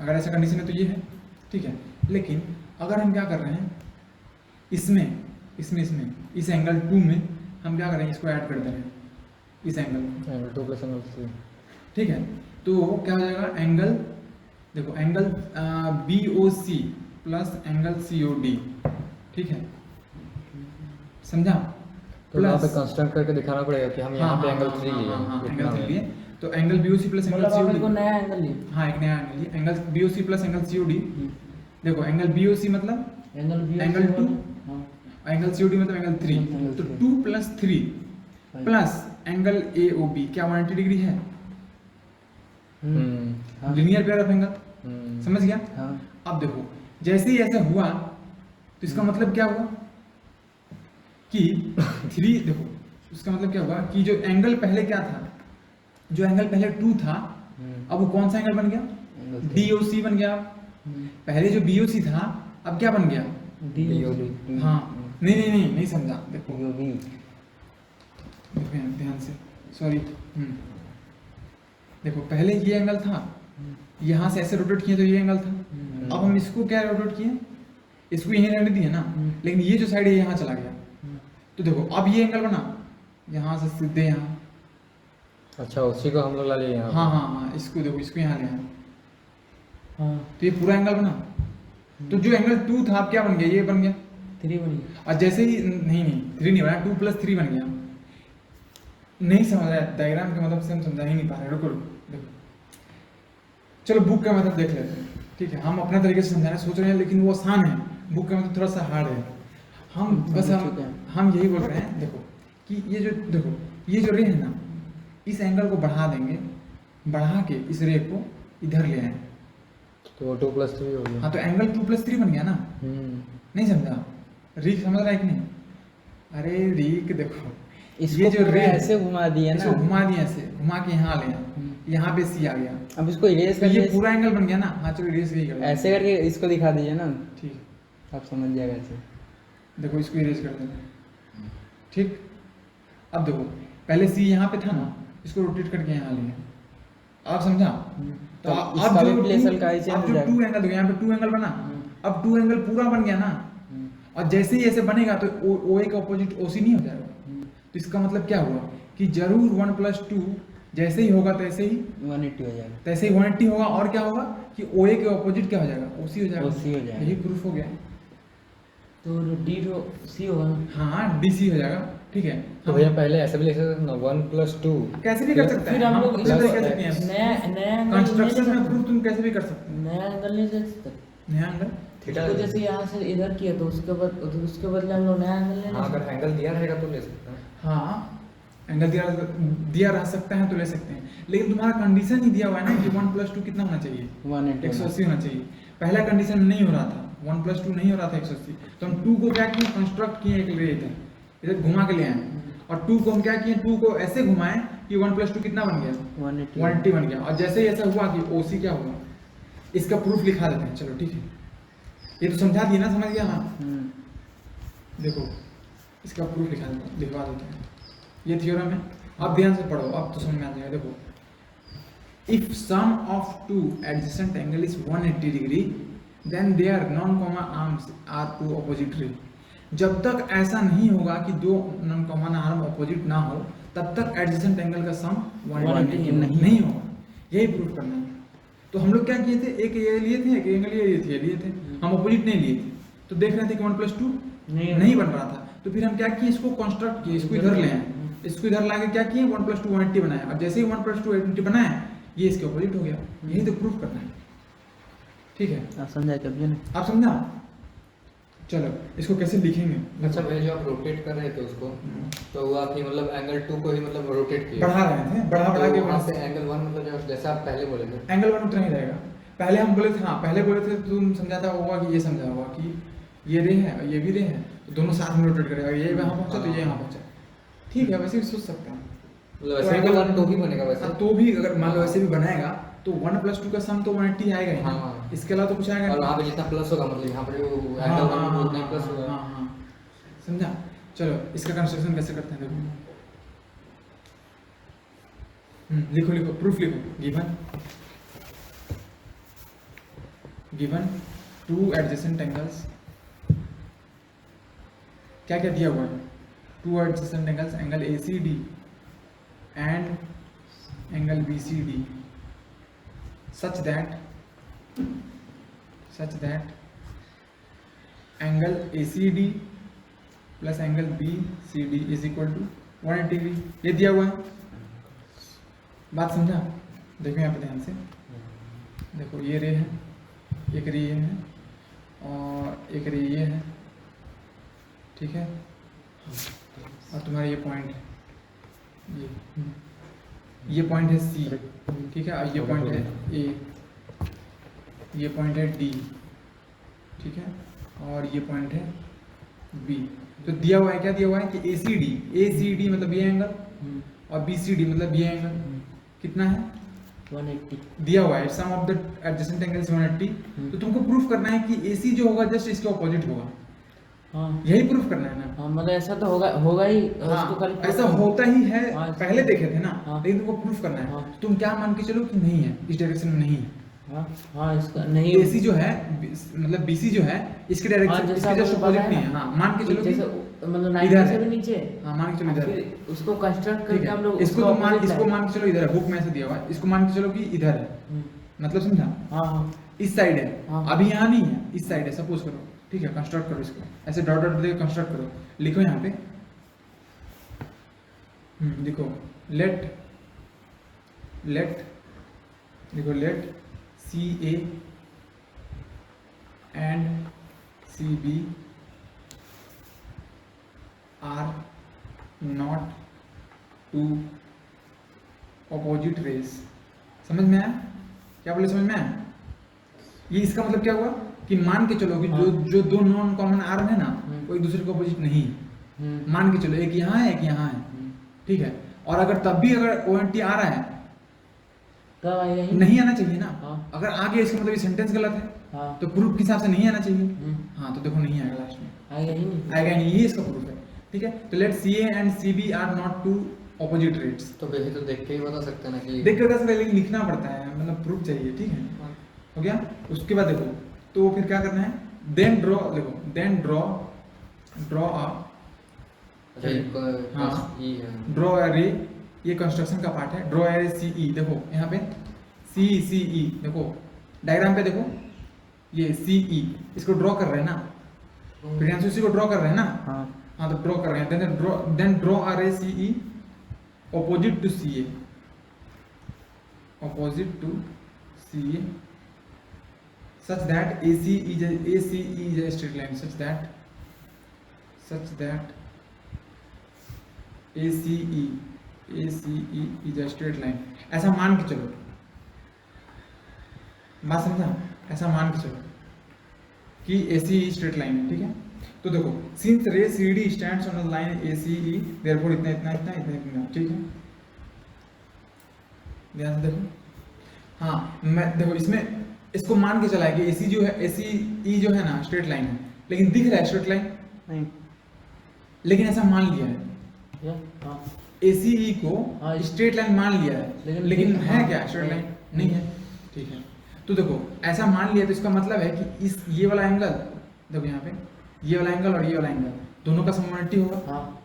अगर ऐसा कंडीशन है तो ये है, ठीक है। लेकिन अगर हम क्या कर रहे हैं, इसमें इस एंगल 2 में हम क्या कर रहे हैं, इसको ऐड कर दे रहे हैं, इस एंगल को, एंगल 2 प्लस एंगल 3, ठीक है। तो क्या हो जाएगा, एंगल देखो angle B O C plus angle C O D, ठीक है, समझा? तो यहाँ पे कंस्टेंट करके दिखाना पड़ेगा कि हम यहाँ पे एंगल 3 लिए एंगल इतना 3 में। लिए, तो angle B O C plus angle मतलब सी आप ओ इनको डी, नया एंगल लिए। हाँ एक नया एंगल लिए, angle B O C plus angle C O D. देखो एंगल बी ओ सी मतलब एंगल बी एंगल 2, हाँ एंगल सी ओ डी मतलब एंगल 3, एंगल तो 3। 2 plus 3 plus angle A O B क्या 180 डिग्री है, हाँ। लीनियर पेयर ऑफ एंगल, समझ गया? हाँ अब देखो जैसे ही ऐसा हुआ तो इसका मतलब क्या हुआ कि 3, देखो इसका मतलब क्या हुआ कि जो एंगल पहले क्या था, जो एंगल पहले 2 था, अब वो कौन सा एंगल बन गया, एंगल DOC बन गया। पहले जो BOC था अब क्या बन गया, डी हाँ नहीं समझा, देखो बी ध्यान से, सॉरी, देखो पहले ये एंगल था, यहाँ से ऐसे रोटेट किए तो ये एंगल था, अब हम इसको क्या रोटेट किए, इसको यहीं रहने दिए ना, लेकिन ये जो साइड है यहाँ चला गया, तो देखो अब ये एंगल बना यहाँ से सीधे यहाँ, अच्छा उसी को हम लोग ला लिए यहाँ पे। हाँ इसको देखो, इसको यहाँ ले आए, हाँ तो ये पूरा एंगल बना, तो जो एंगल 2 था अब क्या बन गया, ये बन गया, 3 बन गया। और जैसे ही नहीं 3 नहीं बना, 2 + 3 बन गया। नहीं समझ रहा है डायग्राम के मतलब से, हम समझा ही नहीं पा रहे, रुको देखो, चलो बुक का मतलब देख लेते हैं, ठीक है। हम अपने तरीके से समझाने सोच रहे हैं, लेकिन वो आसान है, बुक का मतलब थोड़ा सा हार्ड है। हम बस हम यही बोल रहे हैं, देखो कि ये जो देखो ये जो रे है ना, इस एंगल को बढ़ा देंगे, बढ़ा के इस रे को इधर ले आए, तो 2 + 3 हो गया। हाँ तो एंगल 2 + 3 बन गया ना, नहीं समझा? रीक समझ रहा है कि नहीं? अरे रीक देखो, इसको जो रे ऐसे घुमा दिए इसको ना, घुमा दिए, ऐसे घुमा के यहाँ ले आए, यहाँ पे सी आ गया, अब इसको इरेज तो कर ये दिए, पूरा एंगल बन गया ना। हाँ चलो इरेज यही कर देते हैं। ऐसे करके इसको दिखा दीजिए ना, ठीक, आप समझ जाएगा ऐसे। देखो इसको इरेज कर देते हैं, ठीक। अब देखो पहले सी यहाँ पे था ना, इसको रोटेट करके यहाँ ले आए, आप समझा? तो अब इसका भी जो प्लेस two- हल्का ही चेंज अब हो जो जाएगा। 2 एंगल देखो, यहाँ पे 2 एंगल बना, अब 2 एंगल पूरा बन गया ना, और जैसे ही ऐसे बनेगा तो OA का अपोजिट OC नहीं हो जाएगा, तो इसका मतलब क्या हुआ कि जरूर 1 + 2 जैसे ही होगा तैसे ही 180 हो जाएगा। 180 होगा, और क्या होगा कि OA के अपोजिट क्या हो जाएगा, OC हो जाएगा, OC हो जाएगा। यही प्रूफ हो गया। तो D तो C होगा ना। हाँ DC हो जाएगा, ठीक है। तो भैया पहले ऐसे भी लिख सकते थे ना, 1 + 2 कैसे भी कर सकते हैं, फिर हम लोग अपने तरीके से इसको किए हैं। नया एंगल कंस्ट्रक्शन में प्रूफ तुम कैसे भी कर सकते हो, नया एंगल नहीं दे सकते। नया एंगल। थीटा तो जैसे यहाँ से इधर किया तो उसके बाद तो उसके बदले हम लोग नया एंगल ले हाँ, अगर लेंगे। एंगल दिया रहेगा तो ले सकते हैं। हाँ एंगल दिया रह सकता है तो ले सकते हैं, लेकिन तुम्हारा कंडीशन ही दिया हुआ है ना कि 1 + 2 कितना होना चाहिए, 180 180 होना चाहिए। पहला कंडीशन नहीं हो रहा था, 1 + 2 नहीं हो रहा था 180, तो हम 2 को क्या किए, कंस्ट्रक्ट किए एक रे इधर घुमा के ले आए, और 2 को हम क्या किए, 2 को ऐसे घुमाएं कि 1 + 2 कितना बन गया, 180 180 बन गया। और जैसे ही ऐसा हुआ कि OC क्या हुआ, इसका प्रूफ लिखा देते हैं, चलो ठीक है। ये तो समझा दिए ना, समझ गया? हाँ देखो इसका प्रूफ लिखवा देते हैं। ये थ्योरम है, अब ध्यान से पढ़ो, अब तो समझ में आ जाएगा। देखो, if sum of two adjacent angle is 180 degree then their non common arms are two opposite ray. जब तक ऐसा नहीं होगा कि दो नॉन कॉमन आर्म ऑपोजिट ना हो, तब तक एडजेसेंट एंगल का सम 180 नहीं होगा। यही प्रूफ करना है। तो हम लोग क्या किए थे, एक ये लिए थे, एक एंगल ये लिए थे, हम ऑपोजिट नहीं लिए थे। तो देख रहे थे कि 1 + 2 नहीं बन रहा था, तो फिर हम क्या किए, इसको कंस्ट्रक्ट किए, इसको इधर ले आए, इसको इधर लाके क्या किए, 1 + 2 180 बनाया। और जैसे ही 1 + 2 180 बनाया, ये इसके ऑपोजिट हो गया। यही तो प्रूफ करना है, ठीक है? आप समझा कभी नहीं? आप समझा? चलो इसको कैसे लिखेंगे? अच्छा भाई, जो आप रोटेट कर रहे थे उसको, तो वो आप ही मतलब एंगल 2 को ही मतलब रोटेट किए, बढ़ा रहे थे, बढ़ा के वहाँ से एंगल 1 मतलब जो जैसा आप पहले बोले थे, एंगल 1 उतना ही रहेगा। पहले हम बोले थे, हाँ पहले बोले थे, तुम समझाता होगा कि ये समझा होगा कि ये रे है और ये भी रे है, तो दोनों साथ में रोटेट करेगा, ये वहाँ पहुंचा तो ये यहाँ पहुंचा। ठीक है, वैसे भी सोच सकते हैं। मतलब वैसे एंगल 1 2 ही बनेगा वैसे। तो भी अगर मान लो वैसे भी बनाएगा तो 1 + 2 का सम तो 180 आएगा ही ना। हाँ। इसके अलावा तो कुछ आएगा और नहीं। वहाँ पे जितना प्लस होगा मतलब यहाँ पर वो हाँ, एंगल हाँ, 1 हाँ, उतना ही प्लस होगा। हाँ, हाँ। समझा? चलो इसका कंस्ट्रक्शन कैसे करते हैं देखो। लिखो प्रूफ लिखो। गिवन 2 एडजेसेंट एंगल्स, क्या क्या दिया हुआ है? 2 adjacent angles, angle ACD and angle BCD such that angle ACD plus angle BCD is equal to 180 degree. ये दिया हुआ है, बात समझा? देखो यहाँ पे ध्यान से देखो, ये रे है, एक रे ये है और एक रे ये है, ठीक है? और तुम्हारा ये पॉइंट है, ये पॉइंट है C, ठीक है? और ये पॉइंट है A, ये पॉइंट है D, ठीक है? और ये पॉइंट है B। तो दिया हुआ है, क्या दिया हुआ है कि ACD मतलब ये एंगल और BCD मतलब ये एंगल कितना है? 180 दिया हुआ है। सम ऑफ द एडजेसेंट एंगल्स 180। तो तुमको प्रूफ करना है कि AC जो होगा जस्ट इसके ऑपोजिट होगा। हाँ यही प्रूफ करना है ना। हाँ, मतलब ऐसा तो होगा ही। हाँ, उसको खाली ऐसा होता ही है, हाँ, पहले देखे थे ना। हाँ, लेकिन तुमको प्रूफ करना है। हाँ, तुम क्या मान के चलो कि नहीं है, इस डायरेक्शन में नहीं है। हाँ हाँ, इसका नहीं AC जो है मतलब BC जो है इसके हाँ, डायरेक्शन जैसा इसके जस्ट आपको ऑपोजिट पता है नहीं है। ना, हाँ, मान के चलो कि जैसे मतलब 90 इधर से है। भी नीचे। हाँ, मान के चलो इधर है। फिर उसको कंस्ट्रक्ट ठीक करके हम है, लोग इसको उसको तो मान opposite इसको लाए। मान के चलो इधर है, बुक में ऐसे दिया हुआ है। इसको मान के चलो कि इधर है, मतलब समझा? हाँ हाँ इस साइड है, हाँ। अभी यहाँ नहीं है, इस साइड है सपोज करो। ठीक है, कंस्ट्रक्ट करो इसको, ऐसे डॉट डॉट देके कंस्ट्रक्ट करो। लिखो यहाँ पे, देखो लेट देखो let CA and CB are not two opposite rays. समझ में आया? क्या बोले, समझ में आया? ये इसका मतलब क्या हुआ कि मान के चलो कि जो दो नॉन कॉमन आर्म है ना, वो एक दूसरे के ऑपोजिट नहीं है। मान के चलो एक यहाँ है, एक यहाँ है, ठीक है? और अगर तब भी अगर ONT आ रहा है, तब आएगा ही नहीं आना चाहिए ना। हाँ। अगर आ गया इसका मतलब ये सेंटेंस गलत है, हाँ, तो प्रूफ के हिसाब से नहीं आना चाहिए। हाँ, तो देखो नहीं आएगा लास्ट में, आएगा ही नहीं। आएगा नहीं, ये इसका प्रूफ है। ठीक है, तो let CA and CB are not two opposite rays. तो वैसे तो देख के ही बता सकते हैं ना कि देख कर कैसे, लेकिन लिखना पड़ता है, मतलब प्रूफ चाहिए। ठीक है, हो गया? उसके बाद देखो, तो फिर क्या करना है, देन ड्रॉ, देखो देन ड्रॉ अ अच्छा हाँ, ये है ड्रॉ अरे, ये कंस्ट्रक्शन का पार्ट है। ड्रॉ अरे CE, देखो यहाँ पे CE, देखो डायग्राम पे देखो, ये CE इसको ड्रॉ कर रहे हैं ना, प्रियांशु इसी को ड्रॉ कर रहे हैं ना। हाँ, तो ड्रॉ कर रहे हैं। देन ड्रॉ अरे CE opposite to CA, such that ACE is a straight line, such that ACE is a straight line। ऐसा मान के चलो, बात समझा? ऐसा मान के चलो कि ACE स्ट्रेट लाइन है। ठीक है, तो देखो सिंस रे CD stands on the line ACE, therefore इतना। ठीक है, ध्यान से देखो। हाँ, मैं देखो इसमें इसको मान के चला है कि एसी जो है, एसी ई जो है ना स्ट्रेट लाइन है, लेकिन दिख रहा है स्ट्रेट लाइन, नहीं लेकिन ऐसा मान लिया है, या हाँ एसी ई को हाँ, स्ट्रेट लाइन मान लिया है, लेकिन है क्या स्ट्रेट लाइन? नहीं है। ठीक है, तो देखो ऐसा मान लिया तो इसका मतलब है कि इस ये वाला एंगल, देखो यहाँ पे ये वाला एंगल और ये वाला एंगल दोनों का सम 180 होगा, हाँ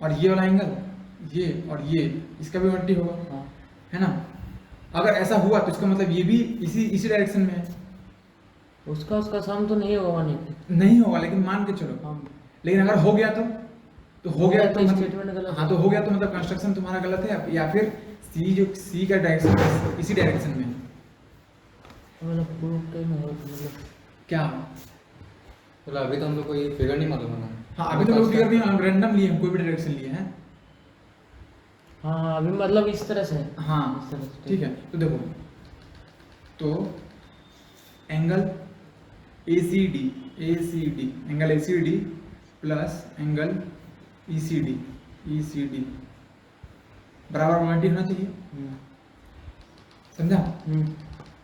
और ये वाला एंगल ये और ये इसका भी 180 होगा, हाँ है ना? अगर ऐसा हुआ तो इसका मतलब ये भी इसी डायरेक्शन में है। उसका सम तो नहीं होगा नहीं नहीं होगा, लेकिन मान के चलो। हाँ लेकिन अगर हो गया तो हो गया तो स्टेटमेंट गलत हाँ, तो हो गया तो मतलब कंस्ट्रक्शन तुम्हारा गलत है, या फिर सी का डायरेक्शन इसी डायरेक्शन में है। मतलब प्रूफ टाइम हो मतलब क्या? मतलब अभी तो हमको कोई फिगर नहीं मालूम है ना। हाँ, अभी तो लोग फिगर नहीं मालूम, रैंडम लिए हम, कोई भी डायरेक्शन लिए हैं। हाँ अभी मतलब इस तरह से हाँ इस तरह से ठीक है, तो देखो, तो angle ACD angle ACD plus angle ECD बराबर 180 होना चाहिए, समझा?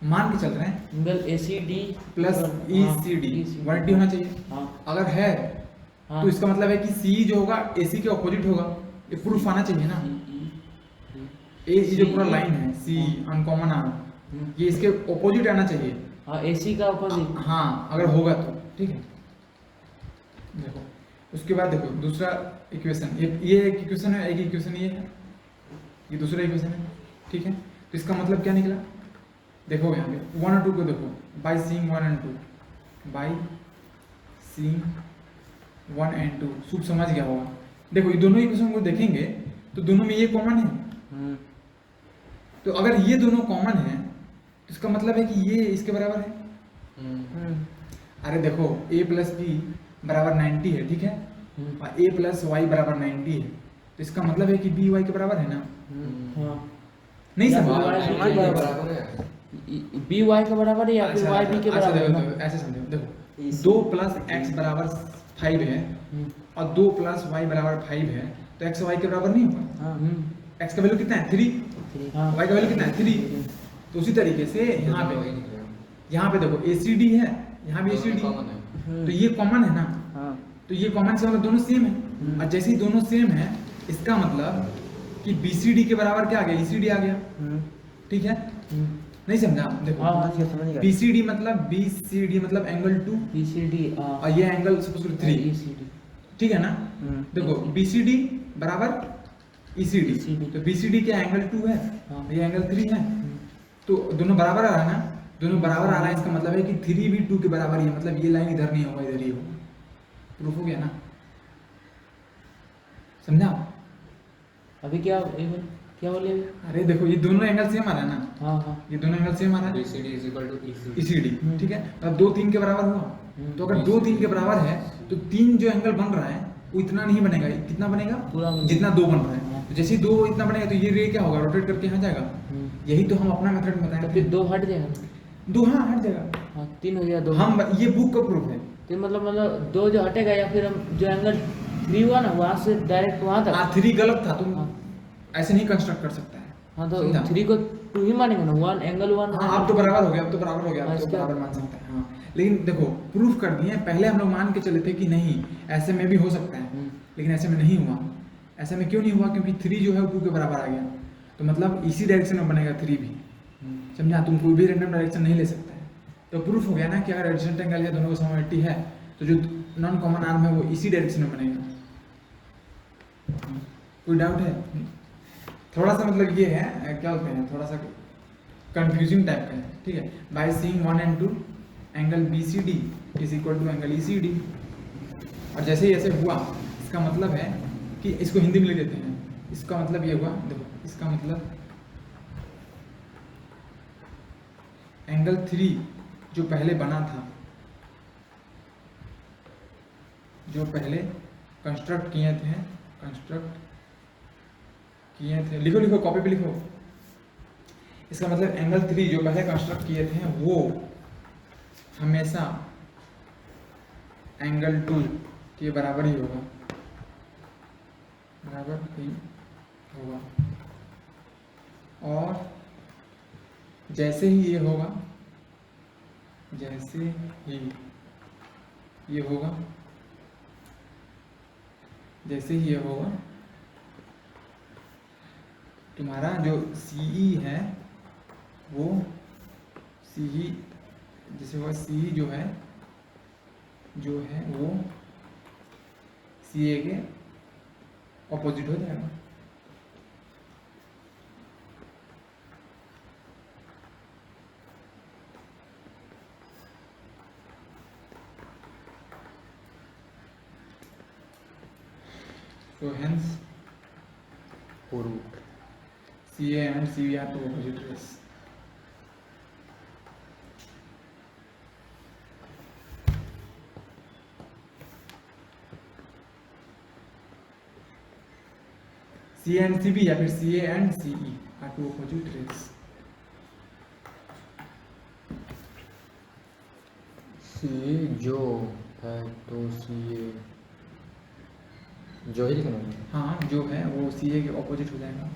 मान के चल रहे हैं एंगल ACD प्लस ECD 180 होना चाहिए। हाँ अगर है हाँ तो इसका मतलब है कि C जो होगा AC के ऑपोजिट होगा, ये प्रूफ आना चाहिए ना। ये जो पूरा लाइन है C अनकॉमन आ रहा, ये इसके ऑपोजिट आना चाहिए। हाँ AC का ऑपोजिट हाँ, अगर होगा तो ठीक है। देखो उसके बाद देखो दूसरा इक्वेशन, ये एक इक्वेशन है, एक इक्वेशन ये है, ये दूसरा इक्वेशन है, ठीक है। तो इसका मतलब क्या निकला, देखो यहाँ पे 1 और 2 को देखो, bye seeing 1 and 2, bye seeing 1 and 2 soup समझ गया होगा। देखो ये दोनों इक्वेशन को देखेंगे तो दोनों में ये कॉमन है, तो अगर ये दोनों कॉमन है तो इसका मतलब है कि ये इसके बराबर है। अरे देखो a प्लस बी बराबर 90 है, ठीक है, और a प्लस वाई बराबर 90 है, तो इसका मतलब है कि b y के बराबर है ना। हाँ नहीं या समझ फिर y रहा? के बराबर है, B y के बराबर है या फिर y b के अच्छा, बराबर है देखो, ना? देखो, ऐसे समझो, देखो 2 प्लस x बराबर 5 है और 2 प्लस y बराबर 5 है, तो x y के बराबर नहीं होगा। x का वैल्यू कितना है 3, हाँ y का वैल्यू कितना है 3। तो उसी तरीके से यहाँ पे देखो ACD है, यहाँ भी ACD, तो ये कॉमन है ना, तो ये कॉमन से मतलब दोनों सेम है, और जैसे ही दोनों सेम है इसका मतलब कि BCD के बराबर क्या आ गया, ECD आ गया, ठीक है। नहीं समझा? देखो हाँ BCD मतलब एंगल 2 BCD और ये एंगल सपोज करो 3, ECD ठीक है ना। देखो BCD बराबर ECD, तो BCD क्या एंगल 2 है, हाँ। ये एंगल 3 है, तो दोनों बराबर आ रहा है ना, दोनों बराबर आ रहा है, इसका मतलब है कि 3 भी 2 के बराबर ही है, मतलब ये लाइन इधर नहीं होगा, इधर ही होगा। प्रूफ हो गया ना, समझा? अभी क्या क्या बोले अभी? अरे देखो ये दोनों एंगल सेम आ रहा है ना, हाँ हाँ ये दोनों एंगल सेम आ रहा है, BCD is equal to ECD। ECD, ठीक है। अब 2 3 के बराबर हुआ, तो अगर 2 3 के बराबर है तो 3 जो एंगल बन रहा है वो इतना नहीं बनेगा, कितना बनेगा, पूरा बनेगा। जितना 2 बन रहा है। तो जैसे ही 2 इतना बनेगा तो ये रे क्या होगा, रोटेट करके यहाँ जाएगा। यही तो हम अपना मेथड में तो बताएंगे। फिर 2 हट जाएगा, 2 हाँ हट जाएगा, हाँ 3 हो गया 2। हम ये बुक का प्रूफ है। तो मतलब 2 जो हटेगा, या फिर हम जो एंगल 3 हुआ ना वहाँ से डायरेक्ट वहाँ तक। 3 गलत था, तुम हाँ। ऐसे नहीं कंस्ट्रक्ट कर सकता है। हाँ तो समझा? 3 को 2 ही मानेंगे ना, 1 एंगल 1। हाँ, अब तो बराबर हो गया, अब तो बराबर हो गया, अब तो इसका- बराबर मान सकते हैं। हाँ, लेकिन देखो प्रूफ कर दिए, पहले हम लोग मान के चले थे कि नहीं ऐसे में भी हो सकता है, लेकिन ऐसे में नहीं हुआ। ऐसे में क्यों नहीं हुआ, क्योंकि 3 जो है वो 2 के बराबर आ गया, तो मतलब इसी डायरेक्शन में बनेगा 3 भी। समझा? तुम कोई भी रैंडम डायरेक्शन नहीं ले सकता है। तो प्रूफ हो गया ना कि अगर एडजेसेंट एंगल है, दोनों का सम 80 है, तो जो नॉन कॉमन आर्म है वो इसी डायरेक्शन में बनेगा। कोई डाउट है? थोड़ा सा मतलब ये है, क्या बोलते हैं, थोड़ा सा कंफ्यूजिंग टाइप का है, ठीक है। By seeing 1 and 2 angle BCD is equal to angle ECD, और जैसे ही ऐसे हुआ इसका मतलब है कि इसको हिंदी में लिख देते हैं। इसका मतलब ये हुआ, देखो इसका मतलब एंगल 3 जो पहले बना था, जो पहले कंस्ट्रक्ट किए थे, लिखो लिखो कॉपी पे लिखो। इसका मतलब एंगल 3 जो पहले कंस्ट्रक्ट किए थे वो हमेशा एंगल 2 के बराबर ही होगा, बराबर ही होगा, और जैसे ही ये होगा जैसे ही ये होगा, जैसे ही ये होगा, तुम्हारा जो CE है वो CE, जैसे होगा CE जो है वो CA के ऑपोजिट हो जाएगा। So hence CA and CB are two opposite rays. CA and CB या फिर CA and CE are two opposite rays. सी जो है तो सी जो ही लिखना है। हाँ, जो है वो CA के ऑपोजिट हो जाएगा।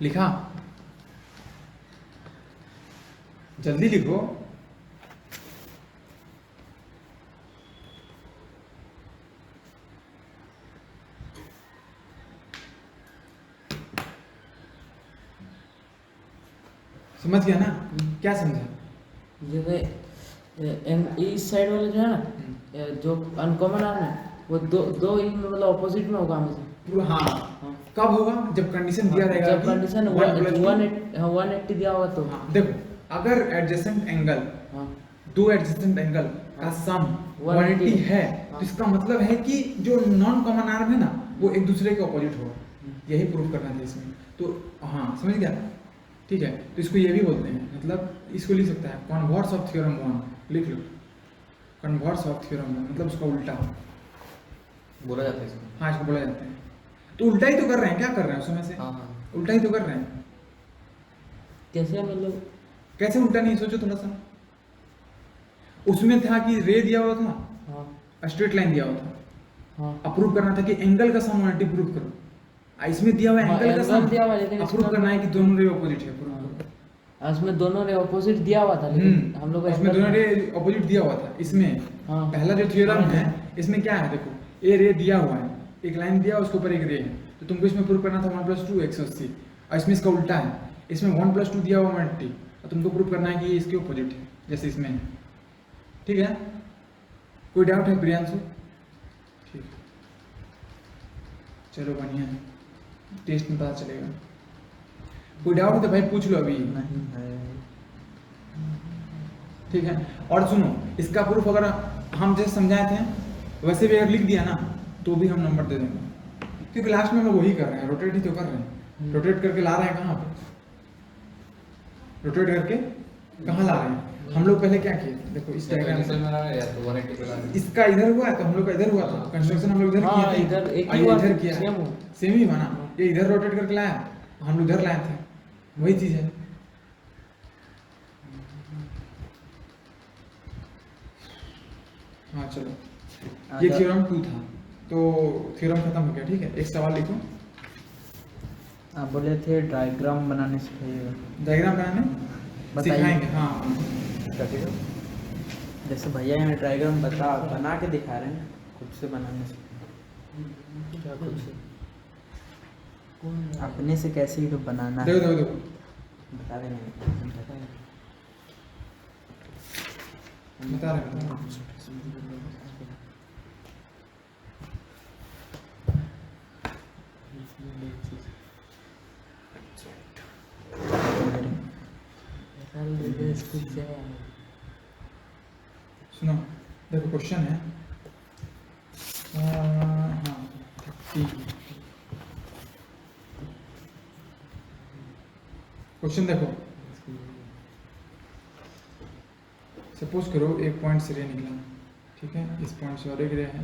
लिखा? जल्दी लिखो। समझ गया ना? क्या समझा? जैसे इस साइड वाला जो है ना, जो अनकॉमन आर्म है वो दो ही मतलब ऑपोजिट में होगा हमेशा। हाँ, कब होगा? जब कंडीशन दिया रहेगा जब कंडीशन 180 दिया होगा तो। हाँ, देखो अगर एडजेसेंट एंगल, हाँ दो एडजेसेंट एंगल का सम 180 है, तो इसका मतलब है कि जो नॉन कॉमन आर्म है ना वो एक दूसरे के ऑपोजिट होगा। यही प्रूफ करना था इसमें। तो हाँ, समझ गया? ठीक है, तो इसको ये भी बोलते हैं, मतलब इसको लिख सकता है कन्वर्स ऑफ थ्योरम 1, लिख लो कन्वर्स ऑफ थ्योरम 1, मतलब उसका उल्टा बोला जाता है इसको। हाँ, इसको बोला जाता है। तो उल्टा ही तो कर रहे हैं, क्या कर रहे हैं उसमें से? हाँ उल्टा ही तो कर रहे हैं। कैसे मतलब? कैसे उल्टा? नहीं सोचो थोड़ा सा। उसमें था कि रे दिया हुआ था, हाँ स्ट्रेट लाइन दिया हुआ था, हाँ अप्रूव करना था कि एंगल का सम 180 प्रूव करो। इसमें दिया हुआ हाँ, एंगल का angle सम दिया हुआ है, लेकिन अप्रूव इसमें- करना है कि दोनों रे ऑपोजिट है, प्रूव करो। उसमें दोनों रे ऑपोजिट दिया हुआ था, लेकिन हम लोग इसमें दोनों रे ऑपोजिट दिया हुआ था। इसमें हाँ। पहला जो थ्योरम हाँ। है इसमें क्या है, देखो ए रे दिया हुआ है, एक लाइन दिया उसके ऊपर एक रे है, तो तुमको इसमें प्रूव करना था 1 + 2 180, और इसमें इसका उल्टा है, इसमें 1 + 2 दिया हुआ 180, और तुमको प्रूव करना है कि ये इसके ऑपोजिट है जैसे इसमें है। ठीक है, कोई डाउट है प्रियांशु? ठीक, चलो बढ़िया है, टेस्ट में पता चलेगा। कोई डाउट है तो भाई पूछ लो अभी। नहीं है। ठीक है, और सुनो, इसका प्रूफ अगर हम जैसे समझाए थे वैसे भी अगर लिख दिया ना तो भी हम नंबर दे देंगे, क्योंकि लास्ट में हम लोग वही कर रहे हैं, रोटेट ही तो कर रहे हैं। रोटेट करके ला रहे हैं कहाँ पे? रोटेट करके कहाँ ला रहे हैं? हम लोग पहले क्या किए, देखो इस डायग्राम तो में 180 पे ला रहे हैं। इसका इधर हुआ है तो हम लोग का इधर हुआ था, कंस्ट्रक्शन हम लोग इधर हाँ, किए थे, इधर एक और ही ये हुआ, इधर किया, सेम हुआ। सेम ही बना। ये इधर रोटेट करके लाया, हम लोग इधर लाए थे, वही चीज है। हाँ चलो, ये थ्योरम 2 था, तो थ्योरम खत्म हो गया। ठीक है, एक सवाल लिखो। आप बोले थे डायग्राम बनाने सिखाइएगा। डायग्राम बनाने बताइए। सिखाएंगे। हाँ, जैसे भैया यहाँ डायग्राम बना के दिखा रहे हैं, खुद से बनाने से क्या कुछ अपने से कैसे ही तो बनाना है। देखो देखो देखो, बता रहे हैं। बता रहे हैं। सुनो, देखो क्वेश्चन है, हाँ ठीक, क्वेश्चन देखो, सपोज करो एक पॉइंट से रे निकला, ठीक है, इस पॉइंट से और एक रे है,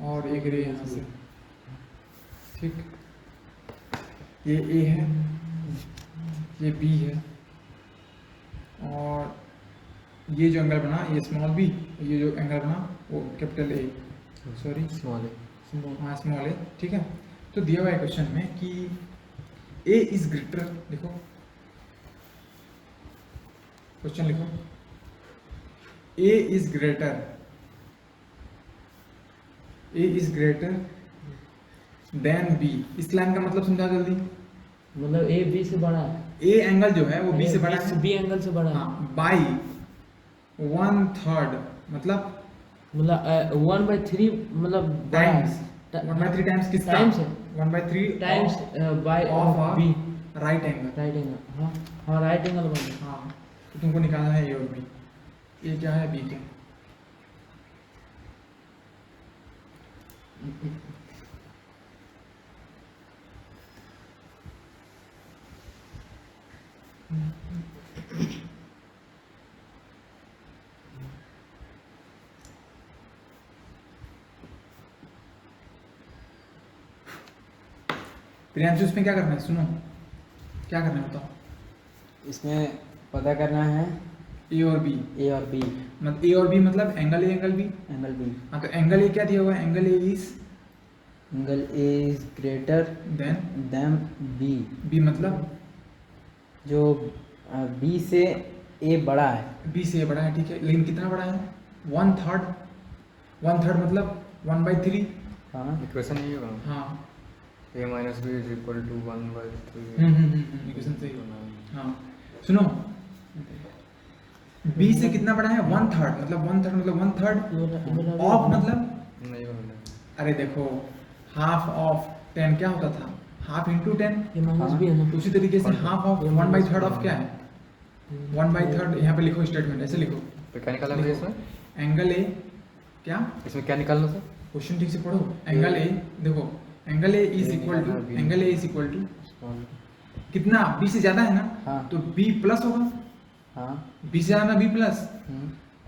और एक रे यहाँ से, ठीक, ये ए है, ये बी है, और ये जो एंगल बना ये स्मॉल बी, ये जो एंगल बना वो कैपिटल ए, सॉरी स्मॉल है। हाँ स्मॉल ए। ठीक है, तो दिया हुआ है क्वेश्चन में कि ए इज ग्रेटर, देखो क्वेश्चन लिखो, ए इज ग्रेटर देन बी। इस लाइन का मतलब समझा जल्दी। मतलब ए बी से बड़ा है, ए एंगल जो है वो बी से बड़ा है, बी एंगल से बड़ा है। हाँ, बाई 1/3 मतलब 1/3 मतलब टाइम्स 1/3 टाइम्स किसका? टाइम्स है 1/3 times by of B right angle. Right angle. हाँ हाँ राइट एंगल बन गया। हाँ, तो तुमको निकालना है ए और बी। ए क्या है, बी क्या? प्रियांशु इसमें क्या करना है, सुनो क्या करना है बताओ। इसमें पता करना है ए और बी, ए और बी, मतलब ए और बी मतलब angle A angle B. Angle B. हाँ, तो एंगल ए क्या दिया हुआ है, angle A is greater than B. B मतलब जो बी से ए बड़ा है। बी से ए बड़ा है, ठीक है, लेकिन कितना बड़ा है? 1/3। 1/3 मतलब 1/3। हाँ इक्वेशन यही होगा। हाँ a minus b is equal to 1/3। Equation सही है। हाँ सुनो, बी से कितना बड़ा है? 1/3 मतलब 1/3 मतलब 1/3 ऑफ मतलब, नहीं होगा। अरे देखो हाफ ऑफ 10 क्या होता था? Half into 10। ये माइनस बी है ना। उसी तरीके से हाफ ऑफ 1/3 ऑफ क्या है? 1/3। यहाँ पे लिखो स्टेटमेंट, ऐसे लिखो, तो क्या निकालना है इसमें? एंगल ए क्या, इसमें क्या निकालना सर? क्वेश्चन ठीक से पढ़ो। एंगल ए, देखो angle A is equal to, angle A is equal to कितना? बी से ज्यादा है ना, हाँ। तो बी प्लस होगा। हाँ। बी से ज्यादा B plus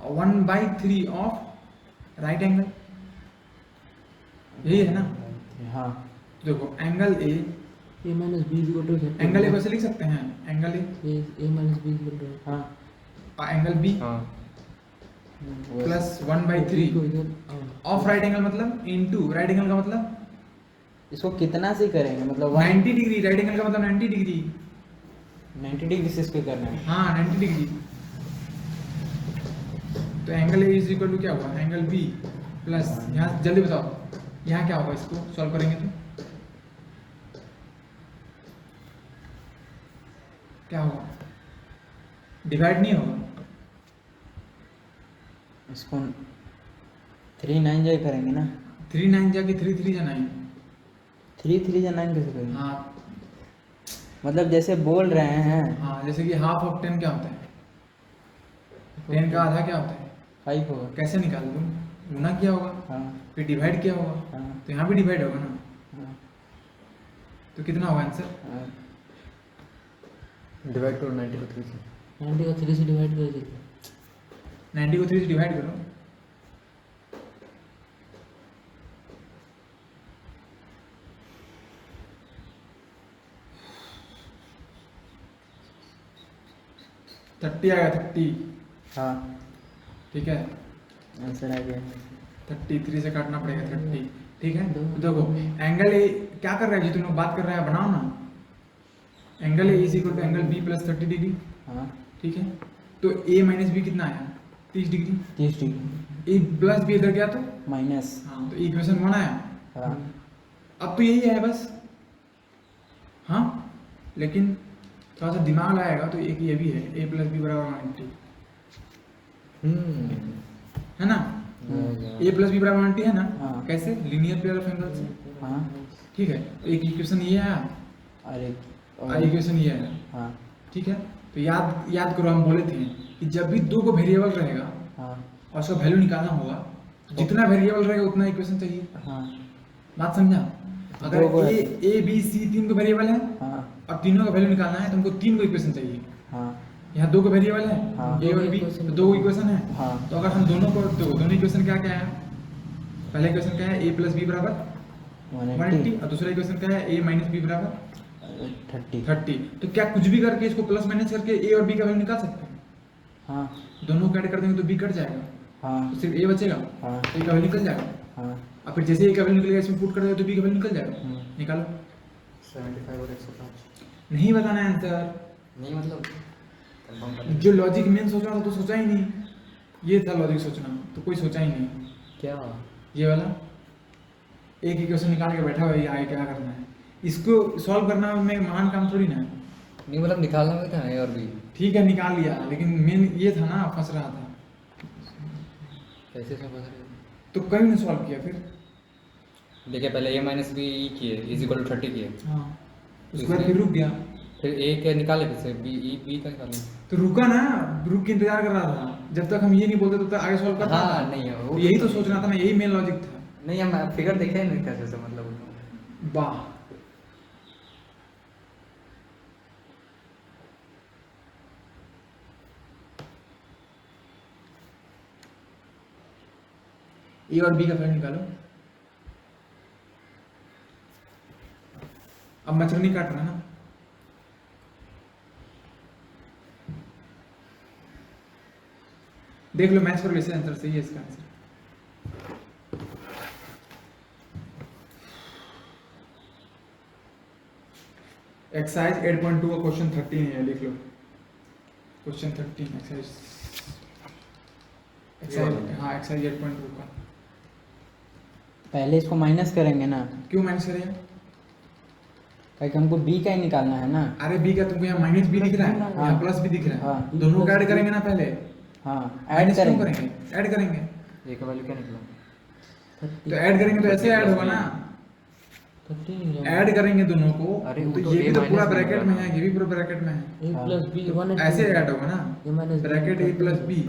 1/3 of right angle, यही है ना। हाँ। देखो angle A, A minus B is equal to angle A कैसे लिख सकते हैं? Angle A minus B is equal to हाँ। और एंगल बी हाँ प्लस 1/3 ऑफ राइट एंगल मतलब इनटू राइट एंगल का मतलब इसको कितना से करेंगे, मतलब 90 डिग्री। राइट एंगल का मतलब 90 डिग्री। 90 डिग्री से इसको करना है। हाँ 90 डिग्री। तो angle A is equal to क्या हुआ? एंगल बी प्लस, यहाँ जल्दी बताओ यहाँ क्या होगा, इसको सॉल्व करेंगे तो क्या होगा? डिवाइड नहीं होगा, इसको 3 9 जाए करेंगे ना। 3 9 जाके 3 3 जा 9। 3 3 जा 9 कैसे करेंगे? हाँ मतलब जैसे बोल रहे हैं हाँ, जैसे कि हाफ ऑफ 10 क्या होता है? 10 का आधा क्या होता है? 5 होगा। कैसे निकाल दूँ? गुना किया होगा, हाँ। फिर डिवाइड किया होगा, हाँ। तो यहाँ भी डिवाइड होगा ना, हाँ। तो कितना होगा आंसर? हाँ। डिवाइड करो 90 को 3 से। 90 का 3 से डिवाइड कर दीजिए। 90 को 3 से डिवाइड करो, थर्टी आएगा 30। हाँ ठीक है, आंसर आ गया। 33 से काटना पड़ेगा 30। ठीक है, तो देखो एंगल ए क्या कर रहा है जी, तुम लोग बात कर रहे हैं, बनाओ ना। Angle A is equal to angle B plus 30 degree. हाँ। ठीक है, तो ए माइनस बी कितना आया? 30 डिग्री। 30 डिग्री ए प्लस बी इधर गया तो माइनस। हाँ, तो इक्वेशन 1 आया। हाँ। अब तो यही है बस। हाँ, लेकिन थोड़ा सा दिमाग लगाएगा तो एक ये भी है, ए प्लस बी बराबर 90, है ना। ए प्लस बी बराबर 90 है ना। हाँ। कैसे? लीनियर पेयर ऑफ एंगल्स से। हाँ। ठीक है, तो एक इक्वेशन ये आया अरे और इक्वेशन ये आया। हाँ। ठीक है, तो याद करो, हम बोले थे कि जब भी दो को वेरिएबल रहेगा हाँ। और उसका वैल्यू निकालना होगा, जितना वेरिएबल रहेगा उतना इक्वेशन चाहिए। हाँ। बात समझा? अगर दो को- ए बी सी 3 को वेरिएबल है हाँ। और तीनों का वैल्यू निकालना है तो हमको 3 को इक्वेशन चाहिए। हाँ। यहाँ 2 को वेरिएबल है, हाँ। ए और बी, तो 2 इक्वेशन है। हाँ। तो अगर हम दोनों को, तो दोनों इक्वेशन क्या क्या है? पहले इक्वेशन क्या है? ए प्लस बी बराबर 180 और दूसरा इक्वेशन क्या है a माइनस बी बराबर 30। 30। तो क्या कुछ भी करके इसको प्लस माइनस करके a और b का वैल्यू निकाल सकते हैं? हाँ दोनों को ऐड कर देंगे तो b कट जाएगा, हाँ तो सिर्फ a बचेगा, हाँ तो a का वैल्यू निकल जाएगा। हाँ। और फिर जैसे a का वैल्यू निकलेगा इसमें पुट कर देगा तो b का वैल्यू निकल जाएगा। निकालो। 75 और 105 नहीं बताना है आंसर, नहीं मतलब कंफर्म कर जो लॉजिक मेन सोच रहा था तो सोचा ही नहीं, ये था लॉजिक सोचना, तो कोई सोचा ही नहीं। क्या ये वाला एक इक्वेशन निकाल के बैठा हुआ है, ये आगे क्या करना है, इसको सॉल्व करना में महान काम थोड़ी ना है। नहीं मतलब निकालना भी था ए और बी, ठीक है निकाल लिया, लेकिन मेन ये था ना, फंस रहा था कैसे समझ रहे हो? तो कहीं नहीं सॉल्व किया फिर। देखिए पहले a माइनस बी किए इज इक्वल टू 30 किए, हाँ उसके बाद फिर रुक गया, फिर a क्या निकाले, फिर से बी बी का निकाले। तो रुका ना, रुक के इंतजार कर रहा था, जब तक हम ये नहीं बोलते तब तक आगे सॉल्व करता हाँ, था। नहीं है, वो- तो यही तो सोचना था ना, यही मेन लॉजिक था। नहीं हम फिगर देखे नहीं कैसे से मतलब वाह ए और बी का वैल्यू निकालो। अब मच्छर नहीं काट रहा ना, देख लो मैच कर लो, इससे आंसर सही है इसका आंसर। एक्सरसाइज 8.2 का क्वेश्चन 13 है, लिख लो क्वेश्चन 13 एक्सरसाइज। हाँ एक्सरसाइज 8.2 का। पहले इसको माइनस करेंगे ना, क्यों माइनस करें? क्योंकि हमको बी का ही निकालना है ना। अरे बी का तुमको यहाँ माइनस भी दिख रहा है, हाँ। यहाँ प्लस भी दिख रहा है, हाँ। दोनों को ऐड करेंगे ना पहले। हाँ ऐड ऐड क्यों करेंगे। करेंगे? ऐड करेंगे a का वैल्यू क्या निकला? तो ऐड करेंगे तो ऐसे ऐड होगा ना, 30 नहीं जाएगा। ऐड करेंगे दोनों को। अरे तो वो तो ये भी a तो पूरा माइनस ब्रैकेट में में है, ये भी पूरा ब्रैकेट में है, a हाँ। प्लस b 180 ऐसे ऐड होगा ना, a minus b bracket A plus B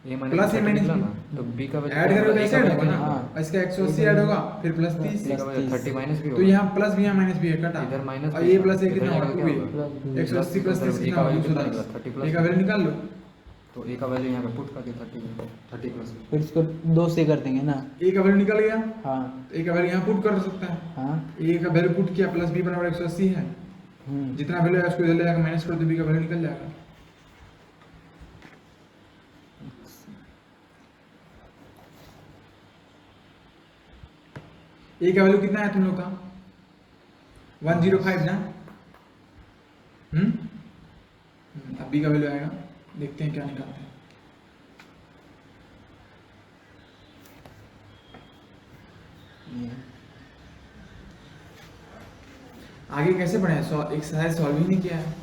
a plus A minus निकला बी। ना, तो b का वैल्यू ऐड करोगे तो ऐसे ऐड होगा ना, हाँ। इसका 180 ऐड होगा, फिर प्लस 30, a का वैल्यू 30 माइनस भी तो होगा। यहाँ प्लस भी यहाँ माइनस भी है, कटा। इधर माइनस और भी ये था, प्लस ए इधर कितना जाकर होगा, क्या 2 होगा? 180 प्लस 30 a कितना का होगा, वैल्यू कितना 210। निकला? 30 प्लस ए का वैल्यू निकाल लो, तो a का वैल्यू यहाँ पे पुट करके 30 प्लस फिर इसको 2 से कर देंगे ना। ए का वैल्यू निकल गया, हाँ तो ए का वैल्यू यहाँ पुट कर सकता है। हाँ। ए का वैल्यू पुट किया, प्लस बी बराबर 180 है, जितना वैल्यू है उसको इधर ले जाकर माइनस कर दो, बी का वैल्यू निकल जाएगा। ए का वैल्यू कितना है तुम लोग का? 105 ना। अब बी का वैल्यू आएगा, देखते हैं क्या निकालते हैं। आगे कैसे बढ़े? एक्सरसाइज सॉल्व ही नहीं किया है।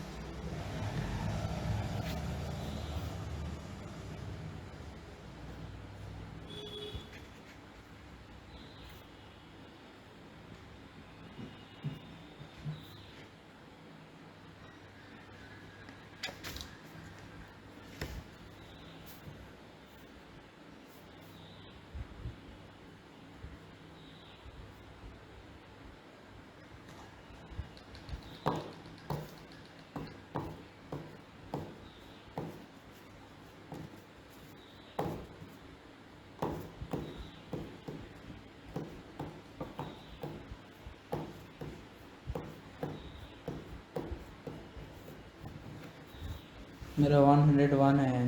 मेरा 101 है।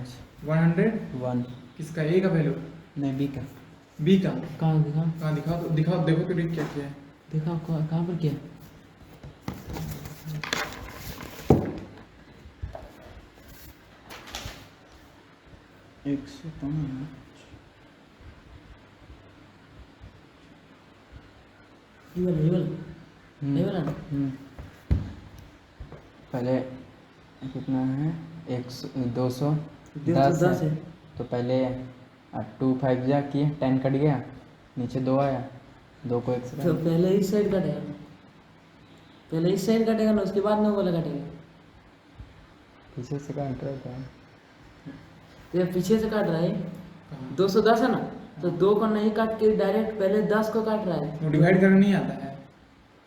101 किसका? ए का वैल्यू? नहीं बी का। बी का कहाँ दिखा कहाँ दिखाओ, तो दिखाओ, देखो तो क्या किया है। दिखा कहाँ पर क्या? एक सेकंड। ये वाला ये वाला ना? पहले कितना है? 210 210 है। तो पहले 2 5 जा किए, 10 कट गया, नीचे 2 आया, 2 को 1 से तो पहले इस साइड कटेगा, पहले इस साइड कटेगा ना, उसके बाद 9 वाला कटेगा। पीछे से काट रहा है। तो ये पीछे से काट रहा है, 210 है ना, तो 2 को नहीं काट के डायरेक्ट पहले 10 को काट रहा है। वो डिवाइड करना नहीं आता है।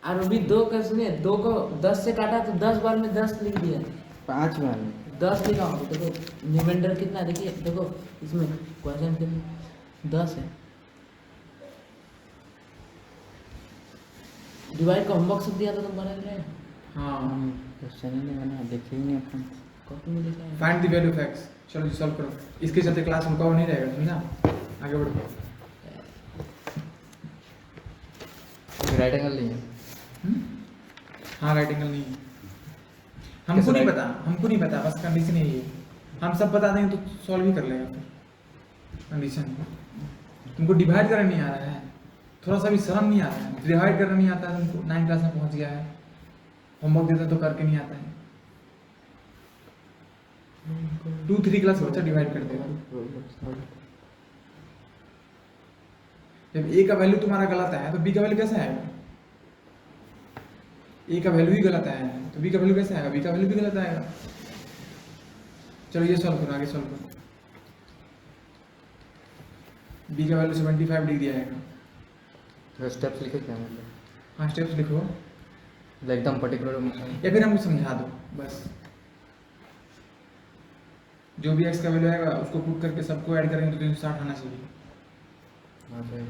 और अभी 2 का सुनिए, 2 को 10 से काटा तो 10 बार में 10 लिख दिया, 5 बार 10 लिखा हूँ। देखो रिमाइंडर कितना है, देखिए देखो इसमें क्वेश्चन कितना 10 है। डिवाइड का होमवर्क सब दिया था तुम बना रहे हाँ क्वेश्चन ही नहीं बना, देखे ही नहीं अपन। कॉपी में लिखा है। Find the value of x. चलो जी सॉल्व करो, इसके चलते क्लास रुका हुआ नहीं रहेगा, समझा? आगे बढ़ो। राइट एंगल नहीं है। हम्म? हाँ राइट एंगल नहीं है। हमको नहीं पता, हमको नहीं पता, बस कंडीशन यही है। हम सब बता देंगे तो सॉल्व ही कर लेगा फिर। कंडीशन तुमको डिवाइड करना नहीं आ रहा है, थोड़ा सा भी शर्म नहीं आ रहा है, डिवाइड करना नहीं आता है तुमको, 9 क्लास में पहुंच गया है, होमवर्क देते तो करके नहीं आता है। 2-3 क्लास बच्चा डिवाइड कर देगा। जब ए का वैल्यू तुम्हारा गलत आया तो बी का वैल्यू कैसे आएगा? ए का वैल्यू ही गलत आया है तो बी का वैल्यू कैसे आएगा? बी का वैल्यू भी गलत आएगा। चलो ये सॉल्व करो, आगे सॉल्व करो। बी का वैल्यू 75 डिग्री आएगा। तो स्टेप्स लिखे क्या मतलब? हाँ स्टेप्स लिखो एकदम पर्टिकुलर या फिर हमको समझा दो बस। जो भी एक्स का वैल्यू आएगा उसको पुट करके सबको ऐड करेंगे तो 360 आना चाहिए। हाँ सही।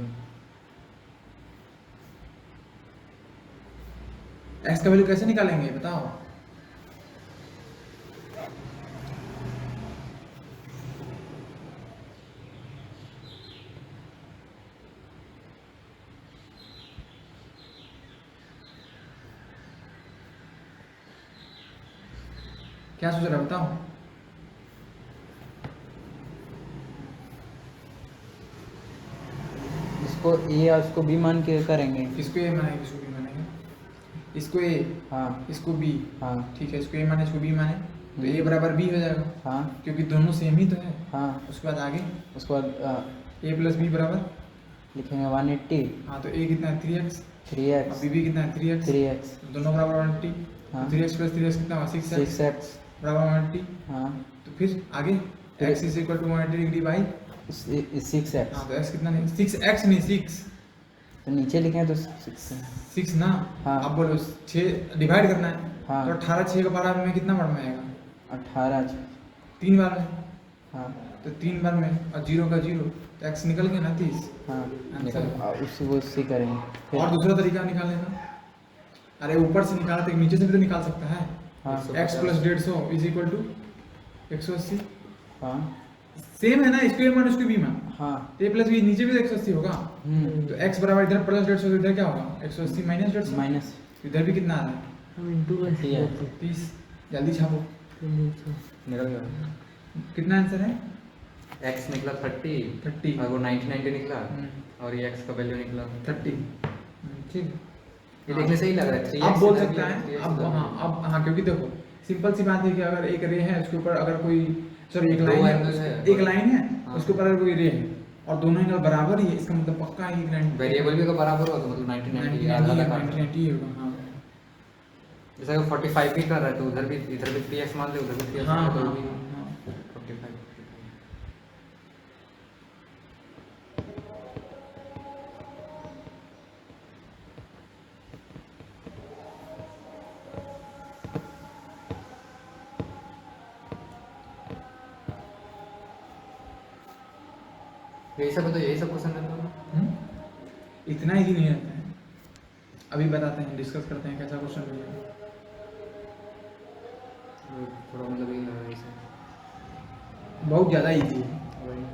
एक्स का वैल्यू कैसे निकालेंगे बताओ? क्या सोच रहा है बताओ? इसको ए या उसको बी मान के करेंगे। किसको ए मानेंगे, किसको बी मानेंगे? इसको ए, हाँ इसको बी। हाँ ठीक है, इसको ए माने, इसको बी माने तो ए बराबर बी हो जाएगा हाँ क्योंकि दोनों सेम ही तो है। हाँ। उसके बाद आगे उसके बाद ए प्लस बी बराबर, लिखेंगे 180। हाँ तो ए कितना है 3x 3x और बी कितना है 3x 3x दोनों बराबर 180। हाँ। 3x प्लस 3x कितना हुआ 6x 6x बराबर 180। हाँ तो फिर आगे x is equal to 180 degree by, 6x। हाँ तो x कितना नहीं 6x नहीं 6 तो नीचे लिखें तो 6। 6 ना। हाँ। अब बोलो 6 डिवाइड करना है हाँ। तो 18 6 का 12 में कितना बार में आएगा? 18। 3 बार में। हाँ तो 3 बार में और 0 का 0 तो x निकल गया ना 30। हाँ आंसर। उसी करेंगे फिर। और दूसरा तरीका निकालने का, अरे ऊपर से निकाला तो नीचे से भी तो निकाल सकता है। हाँ x plus 150 is equal to 180। हाँ सेम है ना, इसको ए मान इसको बी मान, हाँ ए प्लस बी नीचे भी तो 180 होगा। तो x बराबर इधर प्लस 150 तो इधर क्या होगा 180 माइनस 150, माइनस इधर भी कितना आ रहा है हम इंटू कैसे ये। करते 30। जल्दी छापो, निकल गया। कितना आंसर है? x निकला 30 30। और वो 90 निकला हम्म। और ये x का वैल्यू निकला 30। ठीक। ये देखने से ही लग रहा है 3x आप बोल इधर सकते भी है, हैं 3x अब, इधर भी हाँ है। अब, हाँ क्योंकि देखो सिंपल सी बात है कि अगर एक रे है उसके ऊपर अगर कोई, सॉरी एक दो लाइन angles है, है। एक लाइन है हाँ। उसके ऊपर अगर कोई रे है और दोनों एंगल बराबर ही है, इसका मतलब पक्का है कि 90 वेरिएबल भी अगर बराबर हो तो मतलब 90 आधा आधा काट। 90 होगा। हाँ जैसे अगर 45 भी कर रहा है तो उधर भी इधर भी 3x मान ले उधर भी 3x हाँ मान ले हाँ तो भी हाँ। 45। यही सब है तो यही सब क्वेश्चन रहता है। इतना ही नहीं रहता है, अभी बताते हैं, डिस्कस करते हैं कैसा क्वेश्चन मिलेगा। थोड़ा मतलब यही लग रहा है इसे। बहुत ज़्यादा इजी है। वही।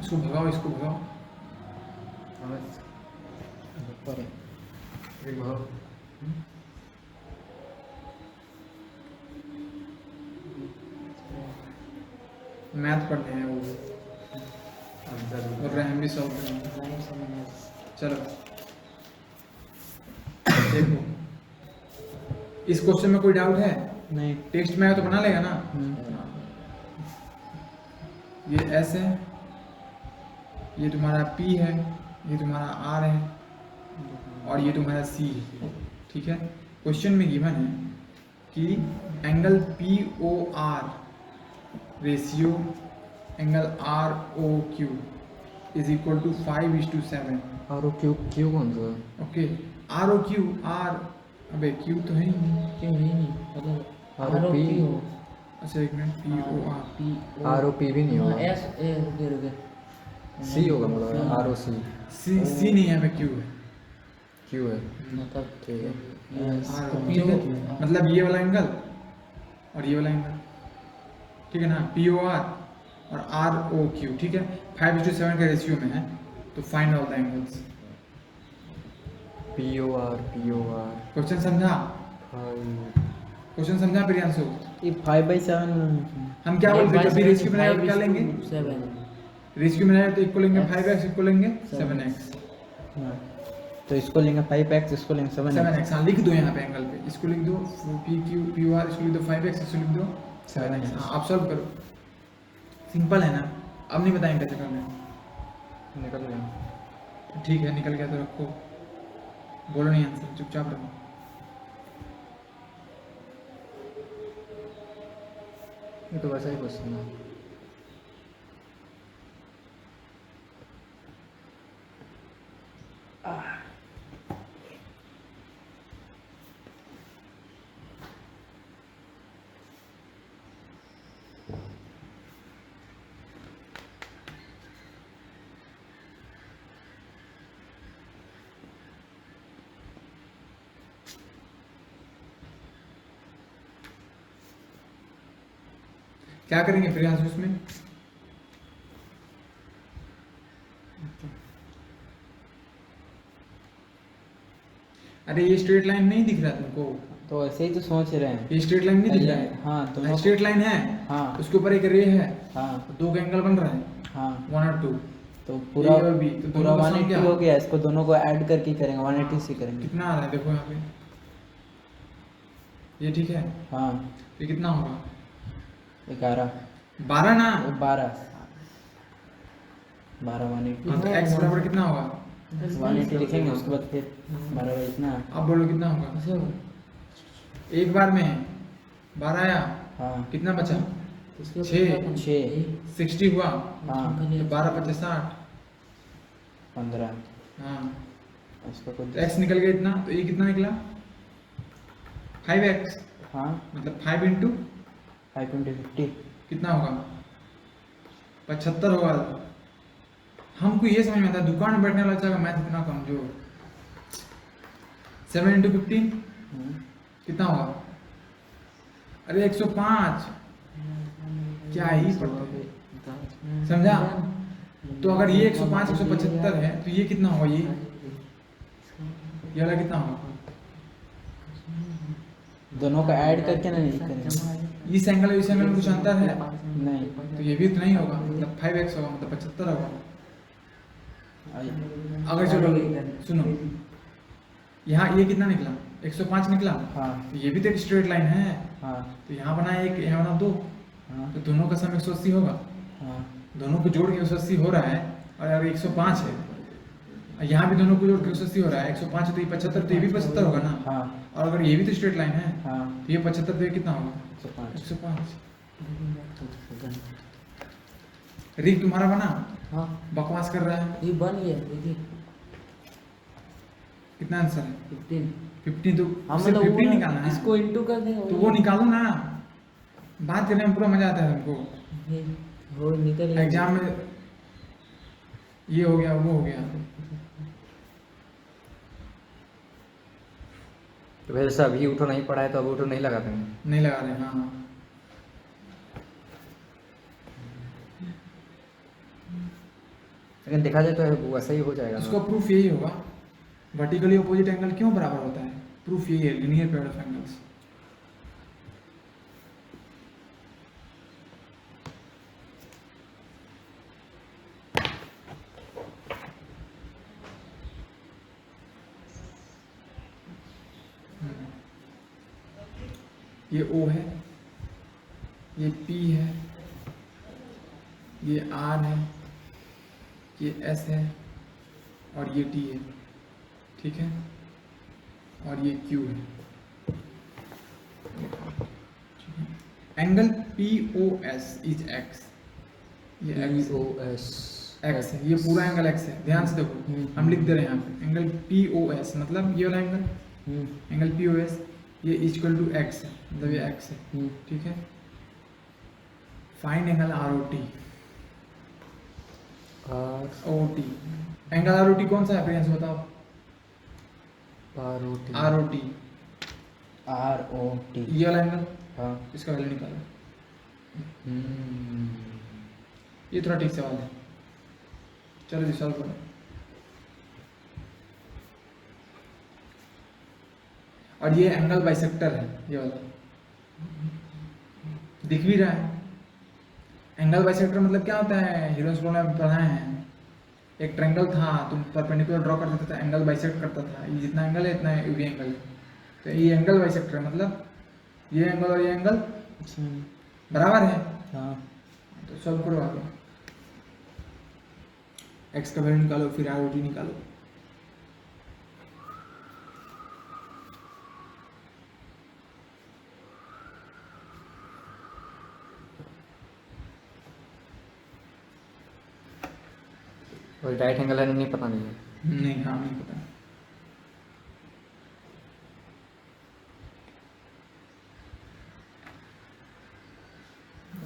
इसको भगाओ, इसको भगाओ। ऊपर है एक बहुत मैथ पढ़ने हैं वो और रहे हम भी सॉल्व करेंगे। चलो देखो, इस क्वेश्चन में कोई डाउट है? नहीं। टेक्स्ट में है तो बना लेगा ना। ये S है, ये तुम्हारा P है, ये तुम्हारा R है और ये तुम्हारा C है। ठीक है, क्वेश्चन में गिवन है कि angle POR ratio angle ROQ is equal to 5:7। और वो क्यू क्यू कौन सा? ओके, ROQ, R अबे क्यू तो है ही नहीं। क्यों नहीं मतलब ROP अच्छा एक minute, P O R, P ROP भी नहीं होगा, एस ए रुके C होगा मतलब ROC सी सी नहीं है, यहाँ पे क्यू है। Q है। मतलब ठीक है। यस हाँ, तो ठीक है, मतलब ये वाला एंगल और ये वाला एंगल, ठीक है ना, पी ओ आर और आर ओ क्यू, ठीक है, 5:7 के रेशियो में है, तो find all the angles. POR question समझा? क्वेश्चन समझा प्रियांशु? ये 5/7 हम क्या बोलते हैं, कभी रेशियो बनाया तो क्या लेंगे? 7 रेशियो बनाया तो एक को लेंगे 5x, एक को लेंगे 7x। हाँ, तो इसको लेंगे 5x, इसको लेंगे 7x। 7x, हाँ लिख दो यहाँ पे एंगल पे, इसको लिख दो पी क्यू पी आर, इसको लिख दो 5x, इसको लिख दो 7x। हाँ आप सॉल्व करो, सिंपल है ना। अब नहीं बताएंगे कैसे करना है। निकल गया। ठीक है, निकल गया तो रखो, बोलो नहीं आंसर, चुपचाप रहो। ये तो वैसा ही क्वेश्चन है। क्या करेंगे प्रियांशु इसमें? अरे ये स्ट्रेट लाइन नहीं दिख रहा तुमको? तो ऐसे ही तो सोच रहे हैं। ये स्ट्रेट लाइन नहीं दिख रहा है? हाँ दोनों स्ट्रेट लाइन है, हाँ उसके ऊपर एक रे है, हाँ तो दो का एंगल बन रहा है हाँ 1 और 2, तो पूरा A और B, तो पूरा दोनों का sum 180 क्या? हो गया, इसको दोनों को ऐड करके ही करेंगे, 180 से करेंगे। कितना आ रहा है देखो यहाँ पे, ये ठीक है, हाँ ये कितना होगा? 11 12 ना, 12 180 हाँ, तो x बराबर कितना होगा? 180 लिखेंगे, उसके बाद फिर 12 बाई इतना। आप बोलो कितना होगा? एक बार में 12 आया, हाँ कितना बचा? 6 60 हुआ, हाँ तो 12 × 60, 15 हाँ, इसका कुछ तो x निकल गया इतना, तो ये कितना निकला? 5x, हाँ मतलब 5 × 5 × 50 कितना होगा? 75 होगा। हमको ये समझ में आता है, दुकान में बैठने वाला बच्चा का मैथ इतना कमजोर। 7 × 15 कितना होगा? अरे 105, क्या ही पढ़ते हैं, समझा? तो अगर ये 105 175 है, तो ये कितना होगा? ये वाला कितना होगा? दोनों का ऐड करके ना नहीं करेंगे। इस एंगल और इस एंगल में कुछ अंतर है? नहीं तो ये भी उतना ही होगा, मतलब 5x होगा, मतलब 75 होगा। अगर चलो सुनो, यहाँ ये कितना निकला? 105 निकला, हाँ तो ये भी तो एक स्ट्रेट लाइन है, हाँ तो यहाँ बना 1, यहाँ बना 2, हाँ तो दोनों का सम 180 होगा। हाँ दोनों को जोड़ के 180 हो रहा है, और अगर 105 है, और यहाँ भी दोनों को जोड़ के 180 हो रहा है, 105 है तो ये 75, तो ये भी 75 होगा ना। हाँ और अगर ये भी तो स्ट्रेट लाइन है, हाँ तो ये 75 तो ये कितना होगा? 105 105। रिक तुम्हारा बना, हाँ बकवास कर रहा है। ये बन गया देखिए कितना आंसर है? 15। 50, तो हम उससे मतलब 50 निकालना है, इसको इंटू कर देंगे तो वो निकालो ना। बात करने में पूरा मजा आता है हमको। वो निकल गया। एग्जाम में ये हो गया, वो हो गया। तो वैसे अभी उठो नहीं पड़ा है तो अब उठो नहीं लगा देंगे। नहीं लगा रहे, हाँ। लेकिन देखा जाए तो वैसा ही हो जाएगा इसको ना। प्रूफ यही होगा, वर्टिकली अपोजिट एंगल क्यों बराबर होता है? प्रूफ यही है, लीनियर पेयर ऑफ एंगल्स। ये O है, ये P है, ये R है, ये S है, और ये T है, ठीक है, और ये Q है। एंगल POS इज X, ये X है, ये पूरा एंगल X है। ध्यान से देखो, हम लिख दे रहे हैं यहाँ पे एंगल POS, मतलब ये वाला angle angle P O S ये इक्वल टू एक्स है, मतलब ये एक्स है, ठीक है। Find angle R O T. O T angle R O T कौन सा है प्रियांश बताओ? R O T. R O T ROT। ये वाला एंगल, हाँ। इसका वैल्यू निकालो। हम्म। ये थोड़ा ठीक सवाल है, चलो जी सॉल्व करो। और ये एंगल बाइसेक्टर है, ये वाला दिख भी रहा है। एंगल बाइसेक्टर मतलब क्या होता है, हीरो स्कूल में पढ़ाए हैं। एक ट्रायंगल था, तुम परपेंडिकुलर ड्रॉ कर देता था, एंगल बाइसेक्ट करता था। ये जितना एंगल है इतना ये भी एंगल है, तो ये एंगल बाइसेक्टर है, मतलब ये एंगल और ये एंगल बराबर है। हाँ। तो सॉल्व करो आगे। एक्स का वैल्यू निकालो, फिर आर ओ टी निकालो। और राइट एंगल है नहीं पता नहीं है। नहीं, हाँ नहीं पता।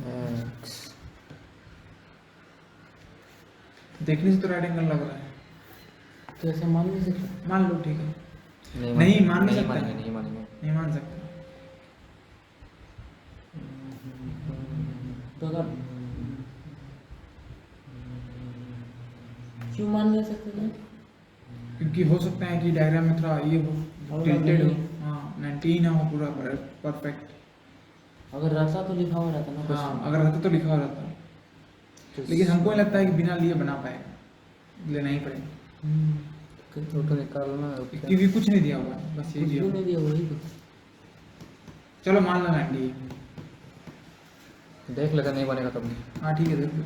एक्स देखने से तो राइट एंगल लग रहा है, तो ऐसे मान नहीं सकते। मान लो, ठीक है। नहीं नहीं मान नहीं नहीं सकता। मानेंगे, नहीं मानेंगे। नहीं मान सकता। तो अगर क्यों मान नहीं सकते थे? क्योंकि हो सकता है कि डायग्राम में थोड़ा ये हो, और टिल्टेड हो, नहीं। हाँ 90 ना हो पूरा परफेक्ट। अगर रहता तो लिखा हुआ रहता ना हाँ क्वेश्चन। अगर रहता तो लिखा हो रहता, लेकिन हमको नहीं लगता है कि बिना लिए बना पाएगा, लेना ही पड़ेगा। फोटो निकालना है, क्या? क्योंकि कुछ नहीं दिया हुआ है, बस ये कुछ दिया भी हुआ है। नहीं दिया वही तो। चलो मान लो 90। देख लेते नहीं बनेगा तब। हाँ ठीक है, देख लो।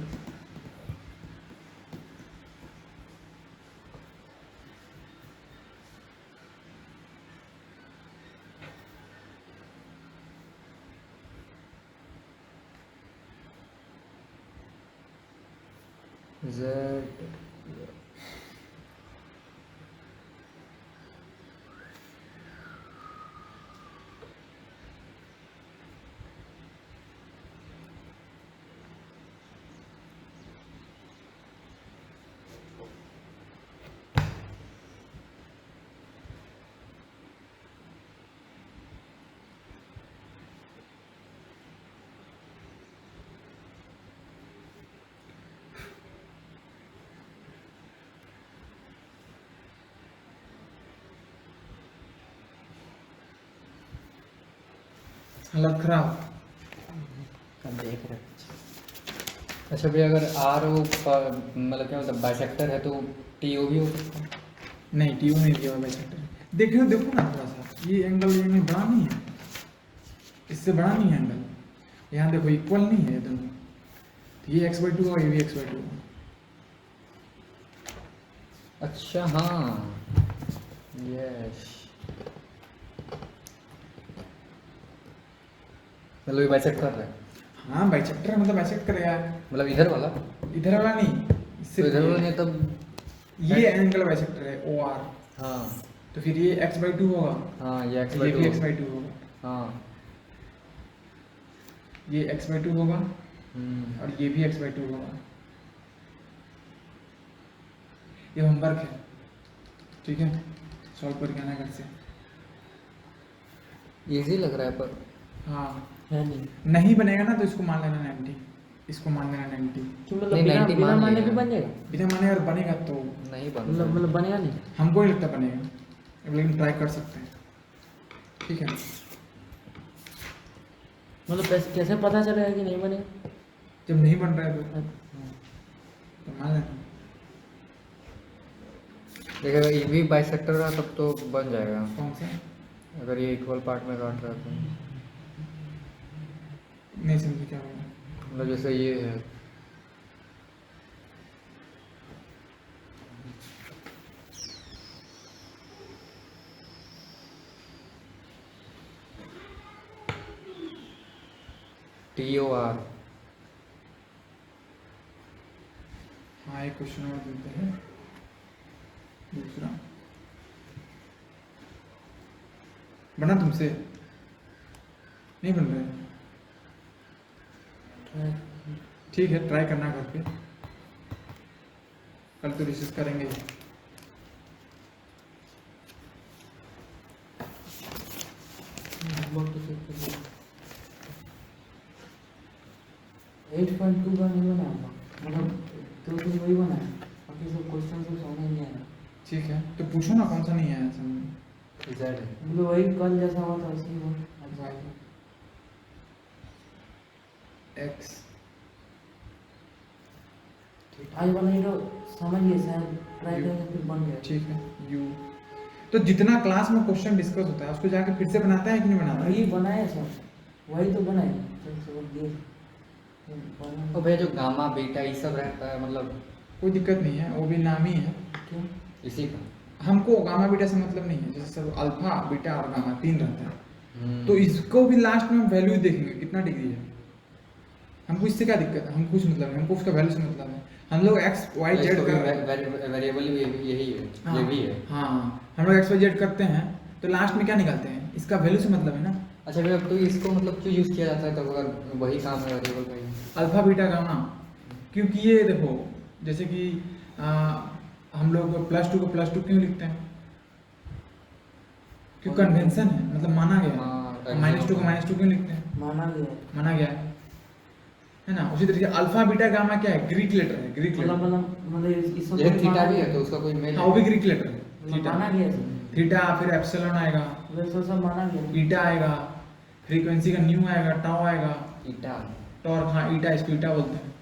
जेड हालत खराब। अब देख रहे हैं। अच्छा भैया, अगर आर ओ मतलब क्या मतलब बाइसेक्टर है तो टी ओ भी हो सकता है? नहीं टी नहीं दिया हुआ बाइसेक्टर। देखो देखो ना थोड़ा सा, ये एंगल बड़ा नहीं है, इससे बड़ा नहीं है एंगल। यहाँ देखो इक्वल नहीं है ये दोनों, तो ये x/2 होगा, ये भी x/2 होगा। अच्छा हाँ, यस। मतलब ये बाइसेक्ट कर रहा है, हाँ बाइसेक्टर मतलब बाइसेक्ट करेगा। मतलब इधर वाला? इधर वाला नहीं, तो इधर वाला ये नहीं तब? ये एंगल बाइसेक्टर है ओ आर, हाँ तो फिर ये x/2 होगा, हाँ, ये तो ये भी x/2 x/2 होगा, हाँ। ये x/2 होगा हम्म। और ये भी x/2 होगा। ये होमवर्क है, ठीक है, सॉल्व करके आना घर से। इजी लग रहा है पर हाँ है नहीं। नहीं बनेगा ना तो इसको मान लेना 90, इसको मान लेना 90। क्यों मतलब नहीं, बिना 90 बिना मान माने लिया। भी बन जाएगा? बिना माने अगर बनेगा तो नहीं बन मतलब बनेगा नहीं। हमको नहीं लगता बनेगा, लेकिन ट्राई कर सकते हैं, ठीक है। मतलब कैसे पता चलेगा कि नहीं बनेगा? जब नहीं बन रहा है तो मान लेना। देखिए, अगर ये भी बाइसेक्टर रहा तब तो बन जाएगा। कौन सा? अगर ये इक्वल पार्ट में काट रहा है तो नहीं समझी क्या बोला। मतलब जैसे ये है, TOR। हाँ एक क्वेश्चन और देते हैं दूसरा। बना तुमसे नहीं बन रहा है? ठीक है, ट्राई करना घर पे, कल तो रिसर्च करेंगे। एट पॉइंट टू का नहीं बना मतलब तो वही बना है, बाकी सब क्वेश्चन सब समझ नहीं आया। ठीक है, तो पूछो ना कौन सा नहीं आया समझ। Z है। मतलब वही कल जैसा हुआ था वैसे ही हुआ। एक्स आज वाला ये तो समझिए शायद ट्राई करेंगे फिर बन गया। ठीक है, यू तो जितना क्लास में क्वेश्चन डिस्कस होता है उसको जाके फिर से बनाता है कि नहीं बनाता वही है? बनाया सब, वही तो बनाए सब दिए। और भैया जो गामा बीटा ये सब रहता है मतलब कोई दिक्कत नहीं है, वो भी नाम ही है। क्यों? इसी का हमको गामा बीटा से मतलब नहीं है, जैसे सब अल्फा बीटा और गामा 3 रहता है, तो इसको भी लास्ट में हम वैल्यू देखेंगे कितना डिग्री है। हमको इससे क्या दिक्कत है, हम कुछ मतलब नहीं, हमको उसका वैल्यू से मतलब है। हम लोग एक्स वाई जेड वेरिएबल यही है, ये भी है। हाँ, हम लोग एक्स वाई जेड करते हैं तो लास्ट में क्या निकालते हैं, इसका वैल्यू से मतलब है ना। अच्छा भैया, तो इसको मतलब क्यों यूज़ किया जाता है, तो अगर वही काम है वेरिएबल का ही? अल्फा बीटा गामा, क्योंकि ये देखो जैसे कि हम लोग +2 को +2 क्यों लिखते हैं, क्यों कन्वेंशन है, मतलब माना गया है। -2 को -2 क्यों लिखते हैं, माना गया है। माना गया है ना। उसी तरीके अल्फा बीटा गामा क्या है, ग्रीक लेटर है, ग्रीक मतलब लेटर। मतलब इस जैसे थीटा भी है तो उसका कोई मेल हाँ, वो भी ग्रीक लेटर है। मतलब माना गया है। थीटा, फिर एप्सिलॉन आएगा, वैसे सब माना गया है। ईटा आएगा, फ्रीक्वेंसी का न्यू आएगा, टाउ आएगा, ईटा। टॉर्क, हाँ ईटा, इसको ईटा बोलते हैं।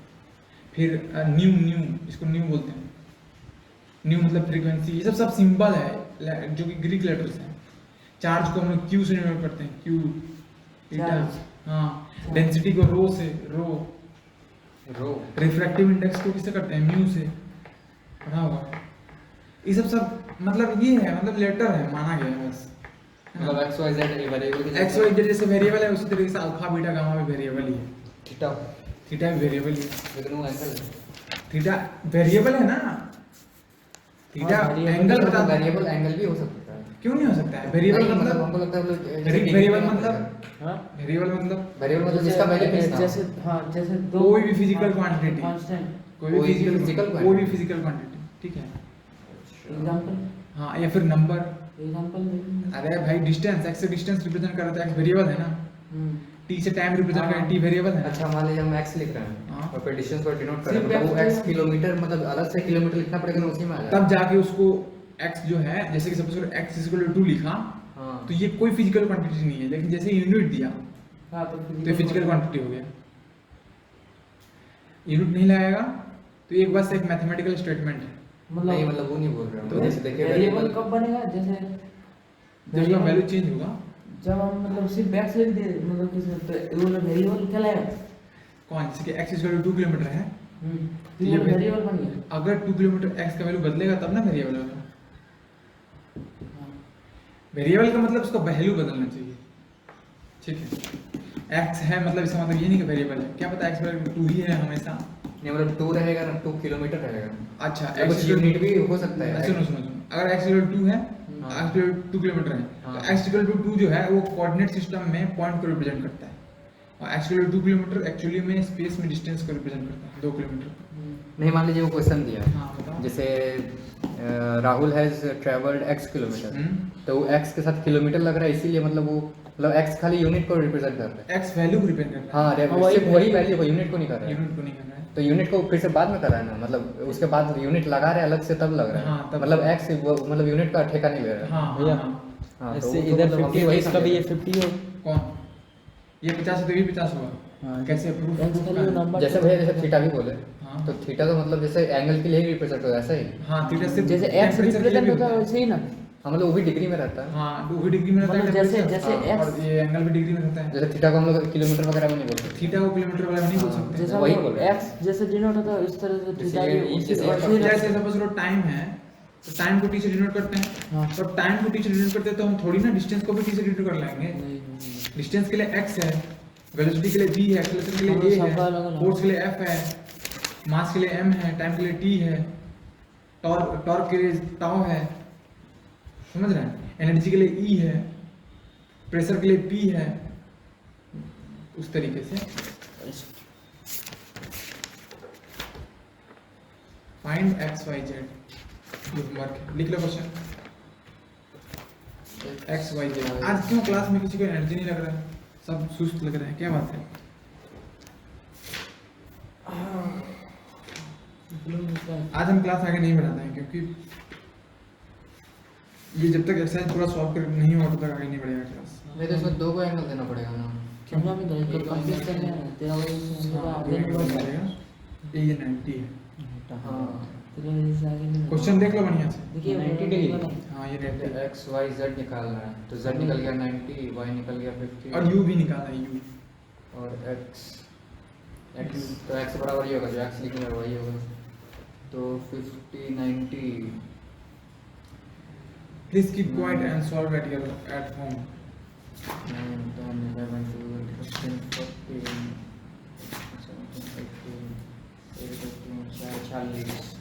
फिर न्यू इसको न्यू बोलते हैं। न्यू मतलब फ्रीक्वेंसी, ये सब सिंबल है जो कि ग्रीक लेटर्स हैं। चार्ज को हम लोग क्यू से डिनोट करते हैं, क्यू ईटा। चार्ज। हाँ, डेंसिटी को रो से, रो। रिफ्रैक्टिव इंडेक्स को किससे करते हैं, म्यू से, पढ़ा होगा। ये सब मतलब ये है, मतलब लेटर है, माना गया है बस। मतलब X Y Z variable X Y Z जैसे वेरिएबल है, उसी तरीके से अल्फा बीटा गामा भी वेरिएबल ही है। थीटा थीटा भी वेरिएबल ही है। लेकिन वो एंगल है। थीटा वेरिएबल है ना, थीटा हाँ, variable एंगल मतलब बता। वेरिएबल एंगल भी हो सकता है। क्यों नहीं हो सकता है, वेरिएबल नहीं, मतलब हमको लगता है हम लोग वेरिएबल मतलब हाँ? वेरिएबल मतलब वेरिएबल मतलब जिसका वैल्यू फिक्स ना हो। जैसे हाँ जैसे दो कोई भी physical quantity। कांस्टेंट। कोई भी फिजिकल क्वांटिटी, ठीक है। एग्जांपल। हाँ, या फिर नंबर। एग्जांपल देंगे। अरे भाई डिस्टेंस, एक्स से डिस्टेंस रिप्रेजेंट कर रहा है, एक्स वेरिएबल है ना। टी से टाइम रिप्रेजेंट कर, टी वेरिएबल है। अच्छा, मान लीजिए हम एक्स लिख रहे हाँ। हैं और फिर डिस्टेंस को डिनोट कर रहे सिर्फ हैं, तो वो x एक्स किलोमीटर मतलब अलग से किलोमीटर लिखना पड़ेगा ना, उसी में आ जाएगा। तब जाके उसको एक्स जो है, जैसे कि सपोज एक्स = 2 लिखा, हाँ। तो ये कोई फिजिकल क्वांटिटी नहीं है, लेकिन जैसे यूनिट दिया हाँ तो फिजिकल क्वांटिटी हो गया। यूनिट नहीं लगाएगा तो एक बस एक मैथमेटिकल स्टेटमेंट है, नहीं मतलब वो नहीं बोल रहा हूँ, तो जैसे देखिए वेरिएबल कब बनेगा, जैसे जब का वैल्यू चेंज होगा। जब हम मतलब सिर्फ x लिख दे मतलब किसमें तो वो वेरिएबल कहलाएगा। कौन, जैसे कि x = 2 किलोमीटर है, तो ये वेरिएबल बन गया। अगर 2 किलोमीटर x का वैल्यू बदलेगा तब ना वेरिएबल होगा। वेरिएबल का मतलब उसका वैल्यू बदलना चाहिए, ठीक है। x है मतलब इसका मतलब ये नहीं कि वेरिएबल है, क्या पता x वैल्यू 2 ही है हमेशा। नहीं मतलब 2 रहेगा ना, 2 किलोमीटर रहेगा। अच्छा, कुछ यूनिट भी हो सकता है। सुनो, अगर x = 2 है, x = 2 किलोमीटर है, तो x = 2 जो है वो कोऑर्डिनेट सिस्टम में पॉइंट को रिप्रेजेंट करता है, और x = 2 किलोमीटर एक्चुअली में स्पेस में डिस्टेंस को रिप्रेजेंट करता है, 2 किलोमीटर। नहीं, मान लीजिए वो क्वेश्चन दिया, हाँ बताओ। जैसे Rahul has travelled x kilometre, तो वो x के साथ किलोमीटर लग रहा है, इसीलिए मतलब वो मतलब x खाली यूनिट को रिप्रेजेंट कर रहा है। x वैल्यू को रिप्रेजेंट करता है। हाँ, वही वैल्यू को, यूनिट को नहीं कर रहा है। यूनिट को नहीं करना है। तो यूनिट को फिर से बाद में कर रहा है ना, मतलब उसके बाद यूनिट लगा रहे हैं अलग से तब लग रहा है। हाँ, तब। मतलब x मतलब यूनिट का ठेका नहीं ले रहा है। हाँ भैया, हाँ, तो ऐसे वो तो इधर मतलब हम भी 50 वही इसका भी ये समझे। 50 हो। कौन, ये 50 है तो ये 50 होगा। हाँ, कैसे प्रूफ x का जो नंबर जैसे भैया जैसे थीटा भी बोले, हाँ। तो थीटा तो मतलब जैसे एंगल के लिए ही रिप्रेजेंट होता है, ऐसा ही। हाँ, थीटा से जैसे x रिप्रेजेंट होता है वैसे ही ना। हाँ, मतलब वो भी डिग्री में रहता है। हाँ, वो भी डिग्री में रहता है, मतलब जैसे temperature। जैसे हाँ, और x ये एंगल भी डिग्री में रहता है। जैसे थीटा को हम लोग किलोमीटर वगैरह में नहीं बोलते। थीटा को किलोमीटर वाला में नहीं बोल हाँ, सकते। जैसा वही वो बोल रहे हैं। x जैसे डिनोट होता है उस तरह से थीटा इसलिए भी इसी उसी से वैसे ही जैसे रहता है। सपोज करो टाइम है, तो टाइम को t से डिनोट करते हैं, हाँ। तो टाइम को t से डिनोट करते हैं तो हम थोड़ी ना डिस्टेंस को भी t से डिनोट कर लेंगे। नहीं। डिस्टेंस के लिए x है, वेलोसिटी के लिए v है, एक्सेलरेशन के हम लिए a सबका अलग है, अलग। फोर्स के लिए f है, मास के लिए m है, टाइम के लिए t है, टॉर्क के लिए टाउ है, समझ रहे हैं, एनर्जी के लिए E है, प्रेशर के लिए P है, उस तरीके से फाइंड एक्स वाई जेड, ये होमवर्क है, लिख लो क्वेश्चन एक्स वाई जेड। आज क्यों क्लास में किसी को एनर्जी नहीं लग रहा है, सब सुस्त लग रहे हैं, क्या बात है? आज हम क्लास आगे नहीं बढ़ाते हैं क्योंकि ये जब तक एक्सरसाइज पूरा सॉल्व कर नहीं हुआ तब तक आगे नहीं बढ़ेगा क्लास। नहीं तो इसमें 2 को एंगल देना पड़ेगा ना। समझा भी नहीं तो कंप्लीट करना है तेरा वजह आगे नहीं बढ़ पाएगा। ये 90 है। हाँ तेरे वजह से आगे नहीं क्वेश्चन देख लो बढ़िया से। देखिए 90 डिग्री। हाँ ये 90 एक्स वाई जेड निकालना है, तो जेड निकल गया 90, वाई निकल गया 50 और यू भी निकालना है, यू और एक्स तो एक्स बराबर ही होगा, जो एक्स लिखेंगे वही होगा, तो 50 90। Please keep quiet and solve at your at home. 9 10 11 12 13 14 17 18 19 40।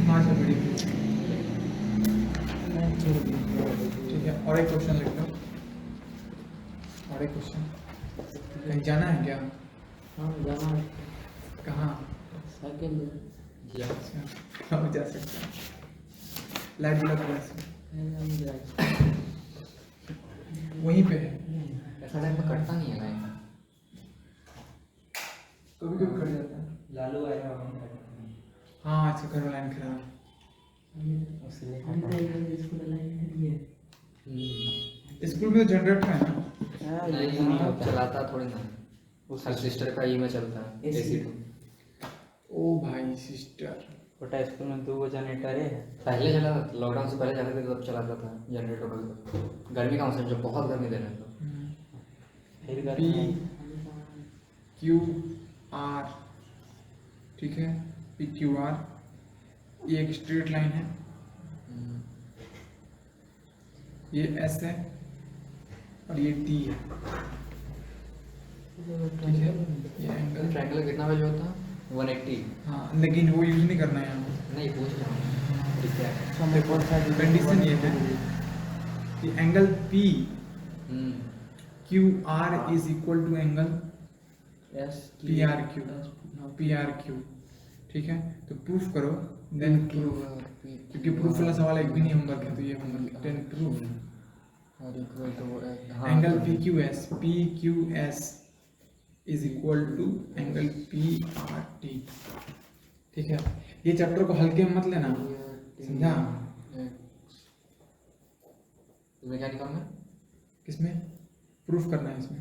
हाँ सर बड़ी ठीक है। और एक क्वेश्चन लिख लो, और एक क्वेश्चन। कहीं जाना है क्या? हाँ जाना है कहाँ? साइकिल अच्छा हम जा सकते हैं, लाइट ब्लॉक वहीं पे है, ऐसा टाइम में कटता नहीं है लाइन। कभी कभी कट जाता है। लालू आया हाँ अच्छा घर लाइन खराब। स्कूल में तो जनरेटर है ना? नहीं अब चलाता थोड़ी ना, हर सिस्टर का ही में चलता है एसी तो। ओ भाई सिस्टर, छोटा स्कूल में 2 जनरेटर है। पहले चला था, लॉकडाउन से पहले जाते थे तब चलाता था जनरेटर पर। गर्मी का मौसम जब बहुत गर्मी दे रहे थे फिर पी क्यू आर, ठीक है, पी क्यू आर, ये एक स्ट्रेट लाइन है, ये एस है और ये टी है, ठीक है। ये एंगल ट्रायंगल कितना वैल्यू होता है? 180। हाँ लेकिन वो यूज नहीं करना है यहाँ पे, नहीं पूछ रहा हूँ ठीक है। कंडीशन ये है कि angle P Q R is equal to angle P R Q, ठीक है। तो प्रूफ करो, देन प्रूफ, क्योंकि प्रूफ वाला सवाल एक भी नहीं होमवर्क है, तो ये homework, then proof angle P Q S is equal to angle P R T, ठीक है। ये चैप्टर को हल्के में मत लेना, समझा? इसमें क्या निकालना है? किसमें प्रूफ करना है? इसमें